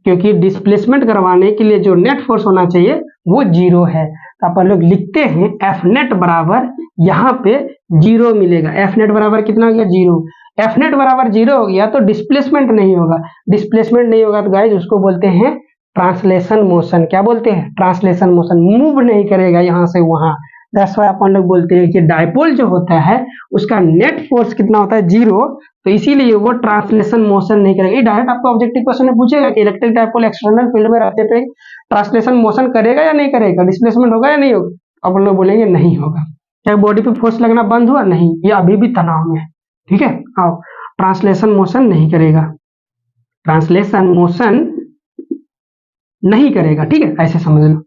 क्योंकि डिस्प्लेसमेंट करवाने के लिए जो नेट फोर्स होना चाहिए वो 0 है। तो अपन लोग लिखते हैं एफ नेट बराबर, यहाँ पे 0 मिलेगा। एफ नेट बराबर कितना हो गया, 0। एफ नेट बराबर 0 हो गया तो डिस्प्लेसमेंट नहीं होगा, डिस्प्लेसमेंट नहीं होगा तो गाइज उसको बोलते हैं ट्रांसलेशन मोशन। क्या बोलते हैं, ट्रांसलेशन मोशन, मूव नहीं करेगा यहाँ से वहां। दैट्स व्हाई अपन लोग बोलते हैं कि डायपोल जो होता है उसका नेट फोर्स कितना होता है, 0, तो इसीलिए वो ट्रांसलेशन मोशन नहीं करेगा। ये डायरेक्ट आपको ऑब्जेक्टिव क्वेश्चन में पूछेगा कि इलेक्ट्रिक डायपोल एक्सटर्नल फील्ड में रहते पे ट्रांसलेशन मोशन करेगा या नहीं करेगा, डिस्प्लेसमेंट होगा या नहीं होगा। अपन लोग बोलेंगे नहीं होगा। चाहे बॉडी पे फोर्स लगना बंद हुआ, नहीं, ये अभी भी तनाव में है, ठीक है। आओ, ट्रांसलेशन मोशन नहीं करेगा, ट्रांसलेशन मोशन नहीं करेगा, ठीक है, ऐसे समझ लो।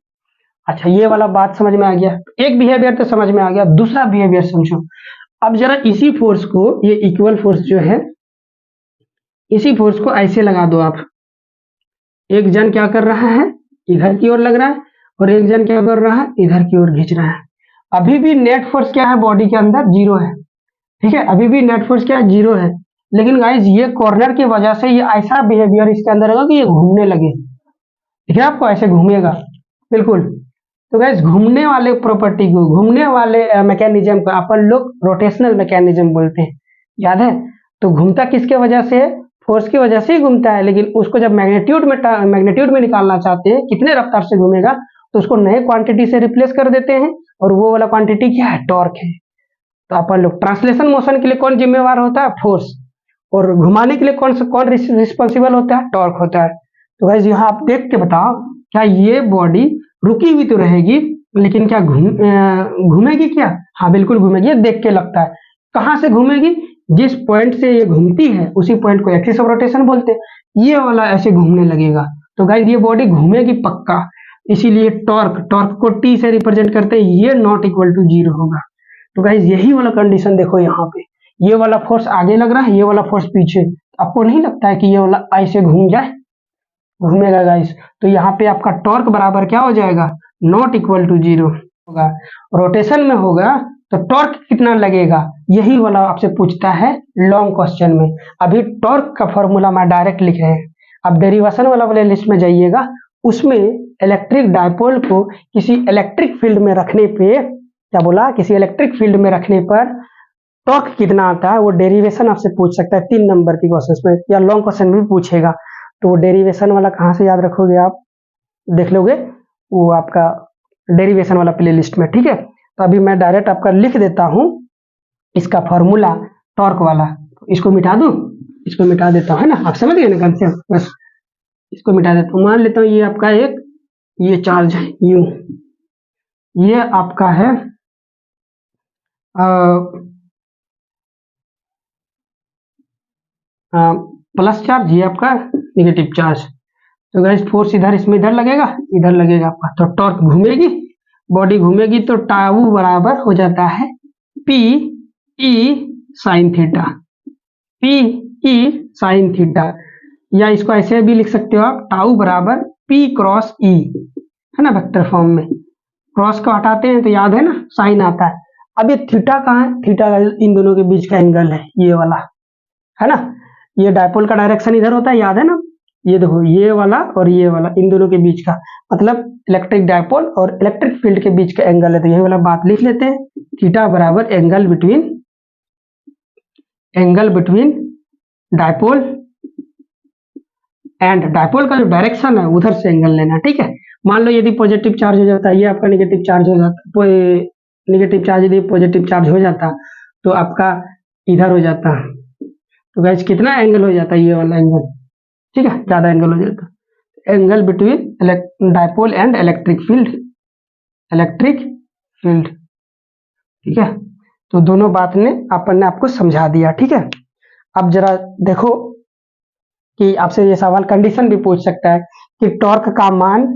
अच्छा, ये वाला बात समझ में आ गया, एक बिहेवियर तो समझ में आ गया, दूसरा बिहेवियर समझो। अब जरा इसी फोर्स को, ये इक्वल फोर्स जो है, इसी फोर्स को ऐसे लगा दो आप। एक जन क्या कर रहा है, इधर की ओर लग रहा है, और एक जन क्या कर रहा है, इधर की ओर खींच रहा है। अभी भी नेट फोर्स क्या है बॉडी के अंदर, 0 है, ठीक है, अभी भी नेट फोर्स क्या है, 0 है। लेकिन गाइज ये कॉर्नर की वजह से ये ऐसा बिहेवियर इसके अंदर होगा कि ये घूमने लगे, ठीक है, आपको ऐसे घूमेगा बिल्कुल। तो गाइस घूमने वाले प्रॉपर्टी को, घूमने वाले मैकेनिज्म को अपन लोग रोटेशनल मैकेनिज्म बोलते हैं, याद है। तो घूमता किसके वजह से, फोर्स की वजह से ही घूमता है, लेकिन उसको जब मैग्नीट्यूड में निकालना चाहते हैं कितने रफ्तार से घूमेगा, तो उसको नए क्वांटिटी से रिप्लेस कर देते हैं, और वो वाला क्वांटिटी क्या है, टॉर्क है। तो अपन लोग ट्रांसलेशन मोशन के लिए कौन जिम्मेवार होता है, फोर्स, और घुमाने के लिए कौन रिस्पॉन्सिबल होता है, टॉर्क होता है। तो गाइस यहाँ आप देख के बताओ, क्या ये बॉडी रुकी हुई तो रहेगी, लेकिन क्या घूमेगी क्या, हाँ बिल्कुल घूमेगी। ये देख के लगता है, कहाँ से घूमेगी, जिस पॉइंट से ये घूमती है उसी पॉइंट को एक्सिस ऑफ रोटेशन बोलते हैं। ये वाला ऐसे घूमने लगेगा, तो गाइस ये बॉडी घूमेगी पक्का, इसीलिए टॉर्क को टी से रिप्रेजेंट करते हैं, ये नॉट इक्वल टू 0 होगा। तो गाइस यही वाला कंडीशन देखो यहाँ पे, ये वाला फोर्स आगे लग रहा है, ये वाला फोर्स पीछे, आपको नहीं लगता है कि ये वाला ऐसे घूम जाए, घूमेगा गाइस। तो यहाँ पे आपका टॉर्क बराबर क्या हो जाएगा, नॉट इक्वल टू 0 होगा। रोटेशन में होगा तो टॉर्क कितना लगेगा, यही वाला आपसे पूछता है लॉन्ग क्वेश्चन में। अभी टॉर्क का फॉर्मूला मैं डायरेक्ट लिख रहे हैं, अब डेरिवेशन वाला प्ले लिस्ट में जाइएगा, उसमें इलेक्ट्रिक डायपोल को किसी इलेक्ट्रिक फील्ड में रखने पे, क्या बोला, किसी इलेक्ट्रिक फील्ड में रखने पर टॉर्क कितना आता है, वो डेरिवेशन आपसे पूछ सकता है 3 नंबर की क्वेश्चन में, या लॉन्ग क्वेश्चन में भी पूछेगा। तो वो डेरिवेशन वाला कहाँ से याद रखोगे आप, देख लोगे वो आपका डेरिवेशन वाला प्ले लिस्ट में, ठीक है। तो अभी मैं डायरेक्ट आपका लिख देता हूँ इसका फॉर्मूला टॉर्क वाला, इसको मिटा दूं, इसको मिटा देता हूँ, है ना, आप समझ गए ना कंसेप्ट, बस इसको मिटा देता हूँ। मान लेता हूँ ये आपका एक ये चार्ज है यू, ये आपका है प्लस चार्ज, ये आपका नेगेटिव चार्ज। तो गाइस फोर्स इधर इसमें इधर लगेगा आपका, तो टॉर्क घूमेगी, बॉडी घूमेगी, तो टाउ बराबर हो जाता है P E sine theta, P E sine theta, या इसको ऐसे भी लिख सकते हो आप, टाउ बराबर पी क्रॉस ई, है ना, वेक्टर फॉर्म में। क्रॉस को हटाते हैं तो याद है ना साइन आता है। अब ये थीटा कहाँ है, थीटा इन दोनों के बीच का एंगल है, ये वाला, है ना। ये डायपोल का डायरेक्शन इधर होता है, याद है ना, ये देखो ये वाला और ये वाला, इन दोनों के बीच का, मतलब इलेक्ट्रिक डायपोल और इलेक्ट्रिक फील्ड के बीच का एंगल है। तो यही वाला बात लिख लेते हैं, थीटा बराबर angle between dipole and dipole का जो डायरेक्शन है उधर से एंगल लेना, ठीक है। मान लो यदि पॉजिटिव चार्ज हो जाता है, ये आपका नेगेटिव चार्ज हो जाता, नेगेटिव चार्ज यदि पॉजिटिव चार्ज हो जाता तो आपका इधर हो जाता, तो गाइस कितना एंगल हो जाता है, ये वाला एंगल, ठीक है, ज्यादा एंगल हो जाता। Angle between dipole and electric field, ठीक है। तो दोनों बात ने अपन ने आपको समझा दिया, ठीक है। अब जरा देखो कि आपसे ये सवाल कंडीशन भी पूछ सकता है कि टॉर्क का मान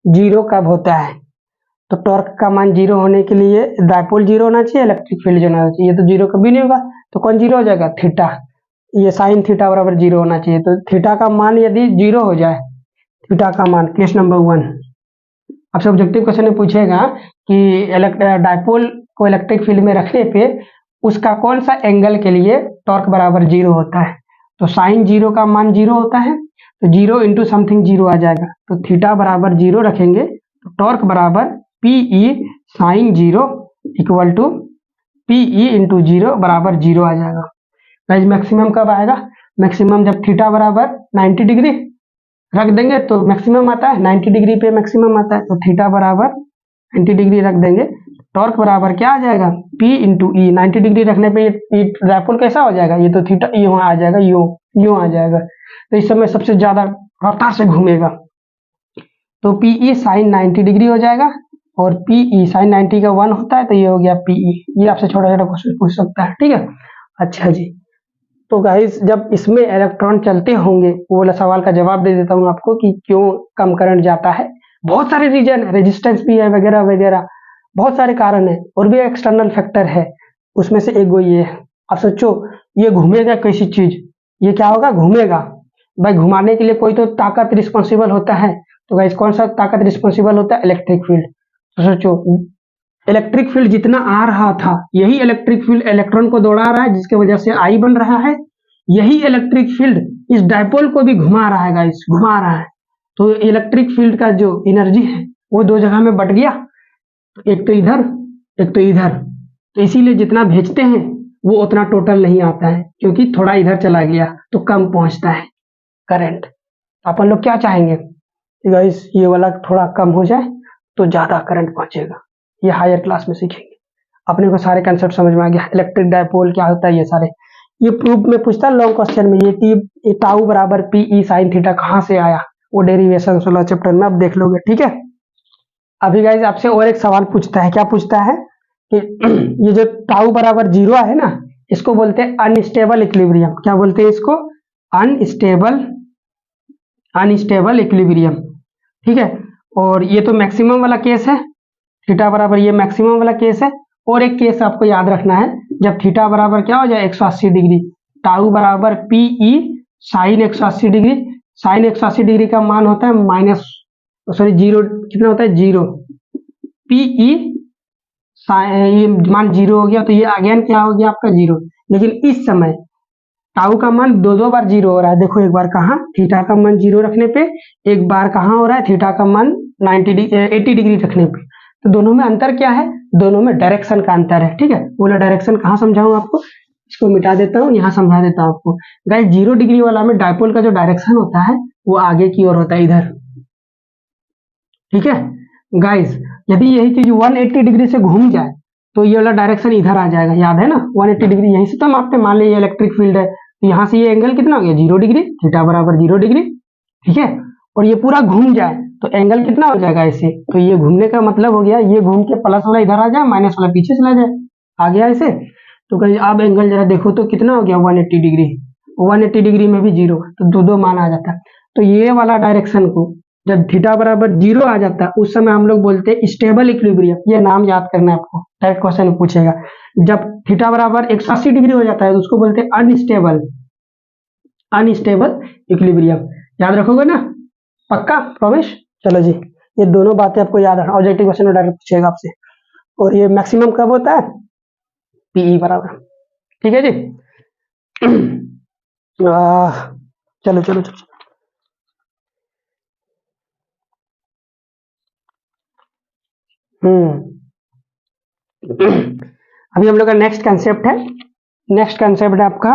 जीरो कब होता है। तो टॉर्क का मान जीरो होने के लिए डायपोल जीरो होना चाहिए, इलेक्ट्रिक फील्ड जीरो होना चाहिए। ये तो जीरो कभी नहीं होगा, तो कौन जीरो हो जाएगा, थीटा। ये साइन थीटा बराबर जीरो होना चाहिए। तो थीटा का मान यदि जीरो हो जाए, थीटा का मान, केस नंबर 1 आपसे ऑब्जेक्टिव क्वेश्चन में पूछेगा कि डायपोल को इलेक्ट्रिक फील्ड में रखने पे उसका कौन सा एंगल के लिए टॉर्क बराबर जीरो होता है। तो साइन जीरो का मान जीरो होता है, तो जीरो इंटू समथिंग जीरो आ जाएगा। तो थीटा बराबर जीरो रखेंगे तो टॉर्क बराबर P E sine zero equal to P E into zero बराबर जीरो आ जाएगा। गाइस मैक्सिमम कब आएगा, मैक्सिमम जब थीटा बराबर 90 डिग्री रख देंगे तो मैक्सिमम आता है, 90 डिग्री पे मैक्सिमम आता है। तो थीटा बराबर 90 डिग्री रख देंगे, टॉर्क बराबर क्या आ जाएगा, P इंटू ई। 90 डिग्री रखने पे ये डायपोल कैसा हो जाएगा, ये तो थीटा यूं आ जाएगा, यूं आ जाएगा। तो इस समय सबसे ज्यादा रफ्तार से घूमेगा, तो PE साइन 90 डिग्री हो जाएगा। और PE साइन 90 का 1 होता है, तो ये हो गया PE। ये आपसे छोटा छोटा क्वेश्चन पूछ सकता है, ठीक है। अच्छा जी, तो गाइस जब इसमें इलेक्ट्रॉन चलते होंगे, वो वाला सवाल का जवाब दे देता हूँ आपको कि क्यों कम करंट जाता है। बहुत सारे रीजन, रेजिस्टेंस भी है वगैरह वगैरह, बहुत सारे कारण है, और भी एक्सटर्नल फैक्टर है। उसमें से एक वो ये है। अब सोचो ये घूमेगा कैसी चीज, ये क्या होगा, घूमेगा। भाई घुमाने के लिए कोई तो ताकत रिस्पॉन्सिबल होता है। तो गाइस कौन सा ताकत रिस्पॉन्सिबल होता है, इलेक्ट्रिक फील्ड। तो सोचो इलेक्ट्रिक फील्ड जितना आ रहा था, यही इलेक्ट्रिक फील्ड इलेक्ट्रॉन को दौड़ा रहा है, जिसकी वजह से आई बन रहा है। यही इलेक्ट्रिक फील्ड इस डायपोल को भी घुमा रहा है गाइस, घुमा रहा है। तो इलेक्ट्रिक फील्ड का जो एनर्जी है वो दो जगह में बट गया, तो एक तो इधर, एक तो इधर। तो इसीलिए जितना भेजते हैं वो उतना टोटल नहीं आता है, क्योंकि थोड़ा इधर चला गया तो कम पहुंचता है करंट। अपन लोग क्या चाहेंगे कि गाइस ये वाला थोड़ा कम हो जाए तो ज्यादा करंट पहुंचेगा। ये हायर क्लास में सीखेंगे। अपने को सारे कंसेप्ट समझ में आ गया, इलेक्ट्रिक डायपोल क्या होता है, ये सारे। ये प्रूफ में पूछता है लॉन्ग क्वेश्चन में, ये टाउ बराबर पीई साइन थीटा कहाँ से आया, वो डेरिवेशन 16 चैप्टर में अब देख लोगे, ठीक है। अभी गाइज आपसे और एक सवाल पूछता है, क्या पूछता है कि ये जो टाउ बराबर जीरो है ना, इसको बोलते हैं अनस्टेबल इक्विलिब्रियम। क्या बोलते हैं इसको, अनस्टेबल इक्विलिब्रियम, ठीक है। और ये तो मैक्सिमम वाला केस है, थीटा बराबर ये मैक्सिमम वाला केस है। और एक केस आपको याद रखना है, जब थीटा बराबर क्या हो जाए 180 डिग्री, टाउ बराबर P E sine 180 degree. Sine 180 degree का मान होता है माइनस, सॉरी जीरो, कितना होता है, जीरो। पीई ये मान जीरो हो गया, तो ये अगेन क्या हो गया आपका जीरो। लेकिन इस समय टाउ का मान दो बार जीरो हो रहा है। देखो एक बार कहाँ, थीटा का मान जीरो रखने पे, एक बार कहाँ हो रहा है, थीटा का मान 80 डिग्री रखने पे। तो दोनों में अंतर क्या है, दोनों में डायरेक्शन का अंतर है, ठीक है। बोला डायरेक्शन कहाँ समझाऊं आपको, इसको मिटा देता हूँ, यहाँ समझा देता हूँ आपको। गाइस 0 डिग्री वाला में डायपोल का जो डायरेक्शन होता है वो आगे की ओर होता है, इधर, ठीक है। गाइस यदि यही चीज 180 डिग्री से घूम जाए तो ये वाला डायरेक्शन इधर आ जाएगा, याद है ना। 180 डिग्री यहीं से तो हम आपने मान लिया इलेक्ट्रिक फील्ड है, तो यहाँ से ये एंगल कितना हो गया, 0 डिग्री, थीटा बराबर 0 डिग्री, ठीक है। और ये पूरा घूम जाए तो एंगल कितना हो जाएगा ऐसे। तो ये घूमने का मतलब हो गया, ये घूम के प्लस वाला इधर आ जाए, माइनस वाला पीछे चला जाए, आ गया ऐसे। तो कहीं आप एंगल जरा देखो तो कितना हो गया 180 डिग्री, 180 डिग्री में भी जीरो, तो दो मान आ जाता है। तो ये वाला डायरेक्शन को जब थीटा बराबर 0 आ जाता है, उस समय हम लोग बोलते हैं स्टेबल इक्विलिब्रियम। ये नाम याद करना है आपको, डायरेक्ट क्वेश्चन में पूछेगा। जब थीटा बराबर 180 डिग्री हो जाता है तो उसको बोलते हैं अनस्टेबल इक्विलिब्रियम। याद रखोगे ना, पक्का प्रॉमिस। चलो जी, ये दोनों बातें आपको याद रखना, ऑब्जेक्टिव क्वेश्चन में डायरेक्ट पूछेगा आपसे। और ये मैक्सिमम कब होता है, पीई बराबर, ठीक है जी। चलो चलो चलो, अभी हम लोग का नेक्स्ट कंसेप्ट है, नेक्स्ट कंसेप्ट है आपका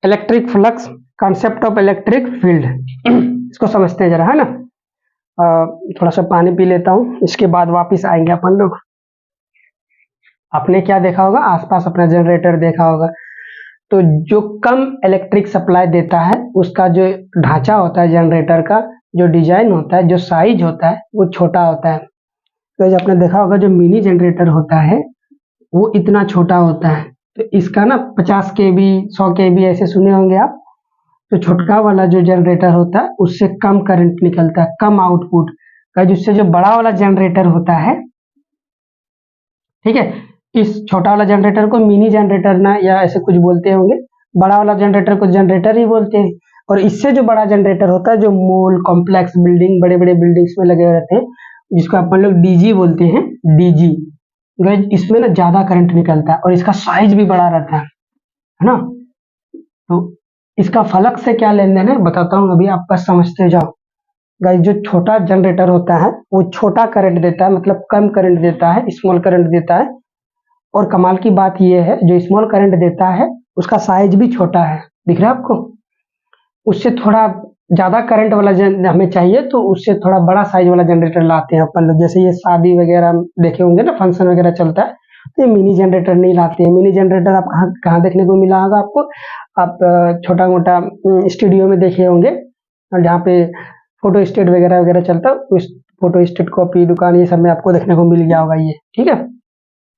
electric flux, concept of electric field. इसको समझते हैं जरा, है ना। थोड़ा सा पानी पी लेता हूँ, इसके बाद वापस आएंगे अपन लोग। आपने क्या देखा होगा, आसपास अपना जनरेटर देखा होगा। तो जो कम इलेक्ट्रिक सप्लाई देता है उसका जो ढांचा होता है जनरेटर का, जो डिजाइन होता है, जो साइज होता है वो छोटा होता है। तो आपने देखा होगा जो मिनी जनरेटर होता है वो इतना छोटा होता है। तो इसका ना 50 केबी 100 केबी ऐसे सुने होंगे आप। तो छोटका वाला जो जनरेटर होता है उससे कम करंट निकलता है, कम आउटपुट का, जिससे जो बड़ा वाला जनरेटर होता है, ठीक है, इस छोटा वाला जनरेटर को मिनी जनरेटर ना या ऐसे कुछ बोलते होंगे, बड़ा वाला जनरेटर को जनरेटर ही बोलते हैं। और इससे जो बड़ा जनरेटर होता है, जो मॉल कॉम्प्लेक्स बिल्डिंग, बड़े बड़े बिल्डिंग्स में लगे रहते हैं, जिसको अपन लोग डीजी बोलते हैं, डीजी, इसमें ना ज्यादा करंट निकलता है और इसका साइज भी बड़ा रहता है ना। तो इसका फलक से क्या लेन देन है बताता हूँ, अभी आप बस समझते जाओ। गाइस जो छोटा जनरेटर होता है वो छोटा करंट देता है, मतलब कम करंट देता है, स्मॉल करंट देता है। और कमाल की बात यह है, जो स्मॉल करंट देता है उसका साइज भी छोटा है, दिख रहा है आपको। उससे थोड़ा ज्यादा करंट वाला हमें चाहिए तो उससे थोड़ा बड़ा साइज वाला जनरेटर लाते हैं अपन लोग। जैसे ये शादी वगैरह देखे होंगे ना, फंक्शन वगैरह चलता है, तो ये मिनी जनरेटर नहीं लाते हैं। मिनी जनरेटर आप कहाँ कहाँ देखने को मिला होगा आपको? आप छोटा मोटा स्टूडियो में देखे होंगे, और जहाँ पे फोटो स्टेट वगैरह वगैरह चलता है, उस फोटो स्टेट कॉपी दुकान ये सब में आपको देखने को मिल गया होगा ये, ठीक है।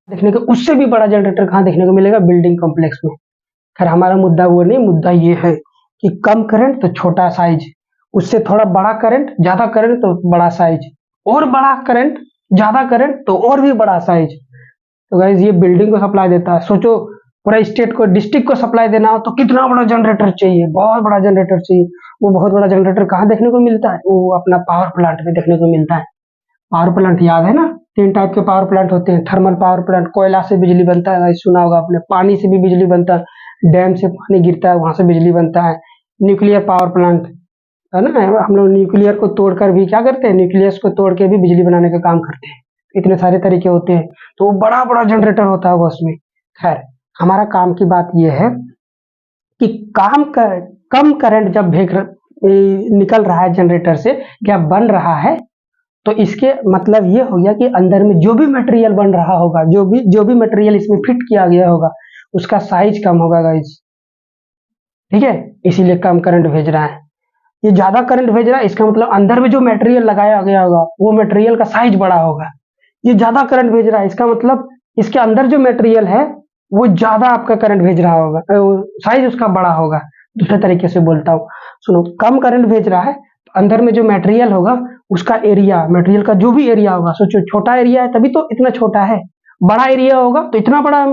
देखने को उससे भी बड़ा जनरेटर कहाँ देखने को मिलेगा? बिल्डिंग कॉम्प्लेक्स में। खैर हमारा मुद्दा वो नहीं, मुद्दा ये है कि कम करंट तो छोटा साइज, उससे थोड़ा बड़ा करंट, ज्यादा करंट तो बड़ा साइज, और बड़ा करंट, ज्यादा करंट तो और भी बड़ा साइज। तो गाइस ये बिल्डिंग को सप्लाई देता है। सोचो पूरा स्टेट को, डिस्ट्रिक्ट को सप्लाई देना हो तो कितना बड़ा जनरेटर चाहिए, बहुत बड़ा जनरेटर चाहिए। वो बहुत बड़ा जनरेटर कहाँ देखने को मिलता है? वो अपना पावर प्लांट में देखने को मिलता है। पावर प्लांट याद है ना? 3 टाइप के पावर प्लांट होते हैं। थर्मल पावर प्लांट, कोयला से बिजली बनता है, सुना होगा आपने। पानी से भी बिजली बनता है, डैम से पानी गिरता है वहां से बिजली बनता है। न्यूक्लियर पावर प्लांट है ना, हम लोग न्यूक्लियर को तोड़कर भी क्या करते हैं, न्यूक्लियस को तोड़ के भी बिजली बनाने का काम करते हैं। इतने सारे तरीके होते हैं, तो वो बड़ा बड़ा जनरेटर होता है उसमें। खैर हमारा काम की बात यह है कि कम करंट जब निकल रहा है जनरेटर से, क्या बन रहा है, तो इसके मतलब ये हो गया कि अंदर में जो भी मटेरियल बन रहा होगा, जो भी मटेरियल इसमें फिट किया गया होगा, उसका साइज कम होगा गाइस, ठीक है। इसीलिए कम करंट भेज रहा है। ये ज्यादा करंट भेज रहा है, इसका मतलब अंदर में जो मटेरियल लगाया गया होगा वो मटेरियल का साइज बड़ा होगा। ये ज्यादा करंट भेज रहा है, इसका मतलब इसके अंदर जो मटेरियल है वो ज्यादा आपका करंट भेज रहा होगा, साइज उसका बड़ा होगा। दूसरे तरीके से बोलता हूँ, सुनो, कम करंट भेज रहा है तो अंदर में जो मटेरियल होगा उसका एरिया, मटेरियल का जो भी एरिया होगा, सोचो छोटा एरिया है तभी तो इतना छोटा है, बड़ा एरिया होगा तो इतना बड़ा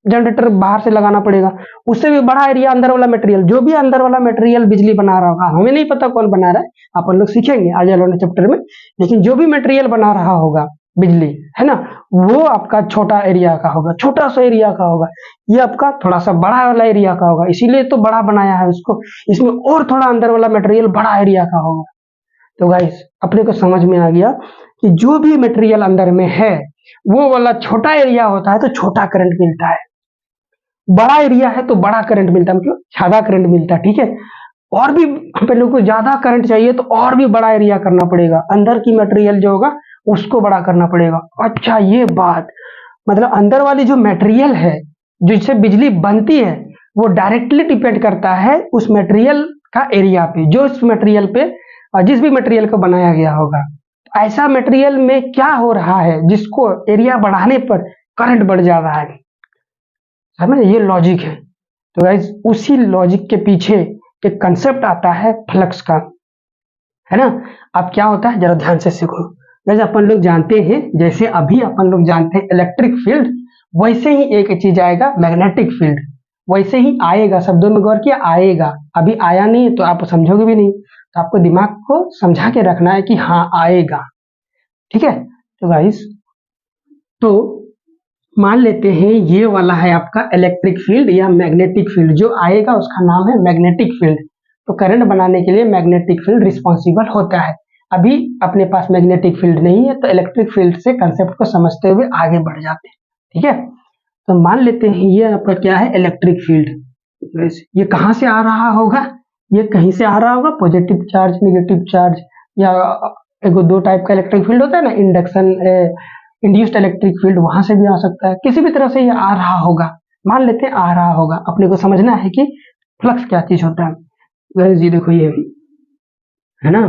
जनरेटर बाहर से लगाना पड़ेगा। उससे भी बड़ा एरिया अंदर वाला मटेरियल, जो भी अंदर वाला मटेरियल बिजली बना रहा होगा, हमें नहीं पता कौन बना रहा है, अपन लोग सीखेंगे आगे वाले चैप्टर में। लेकिन जो भी मटेरियल बना रहा होगा बिजली, है ना, वो आपका छोटा एरिया का होगा, छोटा सा एरिया का होगा। ये आपका थोड़ा सा बड़ा वाला एरिया का होगा, इसीलिए तो बड़ा बनाया है उसको। इसमें और थोड़ा अंदर वाला मटेरियल बड़ा एरिया का होगा। तो गाइस अपने को समझ में आ गया कि जो भी मटेरियल अंदर में है वो वाला छोटा एरिया होता है तो छोटा करंट मिलता है, बड़ा एरिया है तो बड़ा करंट मिलता है, मतलब ज्यादा करंट मिलता है, ठीक है। और भी हम लोग को ज्यादा करंट चाहिए तो और भी बड़ा एरिया करना पड़ेगा, अंदर की मटेरियल जो होगा उसको बड़ा करना पड़ेगा। अच्छा ये बात, मतलब अंदर वाली जो मटेरियल है जिससे बिजली बनती है वो डायरेक्टली डिपेंड करता है उस मटेरियल का एरिया पे, जो इस मटेरियल पे जिस भी मटेरियल को बनाया गया होगा। ऐसा मटेरियल में क्या हो रहा है जिसको एरिया बढ़ाने पर करंट बढ़ जा रहा है, समझ, ये लॉजिक है। तो गाइस उसी लॉजिक के पीछे एक कंसेप्ट आता है फ्लक्स का, है ना। अब क्या होता है जरा ध्यान से सीखो। जैसे अपन लोग जानते हैं, जैसे अभी अपन लोग जानते हैं इलेक्ट्रिक फील्ड, वैसे ही एक चीज आएगा मैग्नेटिक फील्ड, वैसे ही आएगा। शब्दों में गौर किया, आएगा, अभी आया नहीं तो आप समझोगे भी नहीं, तो आपको दिमाग को समझा के रखना है कि हाँ आएगा, ठीक है। तो गाइस तो मान लेते हैं ये वाला है आपका इलेक्ट्रिक फील्ड या मैग्नेटिक फील्ड, जो आएगा उसका नाम है मैग्नेटिक फील्ड। तो करंट बनाने के लिए मैग्नेटिक फील्ड रिस्पॉन्सिबल होता है। अभी अपने पास मैग्नेटिक फील्ड नहीं है तो इलेक्ट्रिक फील्ड से कंसेप्ट को समझते हुए आगे बढ़ जाते हैं, ठीक है। तो मान लेते हैं ये आपका क्या है, इलेक्ट्रिक फील्ड। ये कहाँ से आ रहा होगा? ये कहीं से आ रहा होगा, पॉजिटिव चार्ज, नेगेटिव चार्ज, या एक दो टाइप का इलेक्ट्रिक फील्ड होता है ना, इंडक्शन, इंड्यूस्ड इलेक्ट्रिक फील्ड, वहां से भी आ सकता है, किसी भी तरह से ये आ रहा होगा। मान लेते हैं आ रहा होगा, अपने को समझना है कि फ्लक्स क्या चीज होता है। जी देखो ये है ना,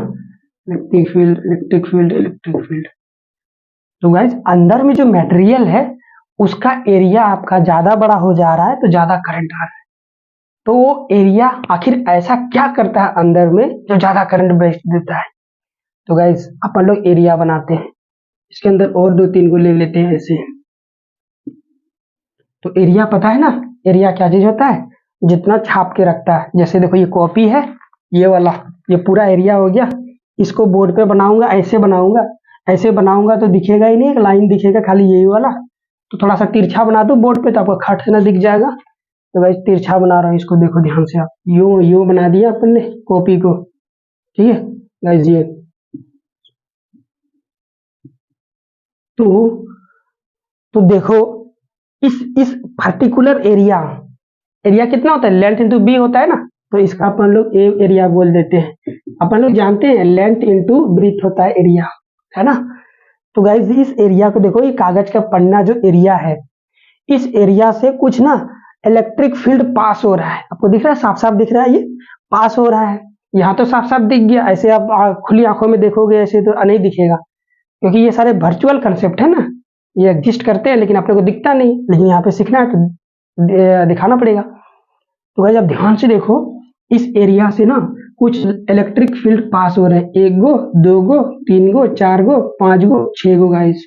electric field, electric field, electric field. तो गाइस अंदर में जो मटेरियल है उसका एरिया आपका ज्यादा बड़ा हो जा रहा है तो ज्यादा करंट आ रहा है। तो वो एरिया आखिर ऐसा क्या करता है अंदर में जो ज्यादा करंट बेच देता है? तो गाइस अपन लोग एरिया बनाते हैं, इसके अंदर और 2-3 को ले लेते हैं ऐसे। तो एरिया पता है ना, एरिया क्या चीज होता है? जितना छाप के रखता है। जैसे देखो ये कॉपी है, ये वाला, ये पूरा एरिया हो गया। इसको बोर्ड पे बनाऊंगा, ऐसे बनाऊंगा, ऐसे बनाऊंगा तो दिखेगा ही नहीं, एक लाइन दिखेगा खाली यही वाला। तो थोड़ा सा तिरछा बना दो बोर्ड पे तो आपको खट से ना दिख जाएगा। तो भाई तिरछा बना रहा हूँ, इसको देखो ध्यान से आप, यूं बना दिया अपन ने कॉपी को, ठीक है गाइस ये। तो देखो इस पर्टिकुलर एरिया, एरिया कितना होता है? लेंथ इंटू बी होता है ना, तो इसका अपन लोग ए एरिया बोल देते हैं। अपन लोग जानते हैं लेंथ इंटू ब्रीथ होता है एरिया, है ना। तो गाइस इस एरिया को देखो, ये कागज का पन्ना जो एरिया है, इस एरिया से कुछ ना इलेक्ट्रिक फील्ड पास हो रहा है। आपको दिख रहा है, साफ साफ दिख रहा है, ये पास हो रहा है। यहाँ तो साफ साफ दिख गया, ऐसे आप खुली आंखों में देखोगे ऐसे तो नहीं दिखेगा, क्योंकि ये सारे वर्चुअल कंसेप्ट है ना, ये एग्जिस्ट करते हैं लेकिन अपने को दिखता नहीं, लेकिन यहाँ पे सीखना है तो दिखाना पड़ेगा। तो भाई आप ध्यान से देखो, इस एरिया से ना कुछ इलेक्ट्रिक फील्ड पास हो रहे हैं, 1 गो 2 गो 3 गो 4 गो 5 गो 6 गो गाइस,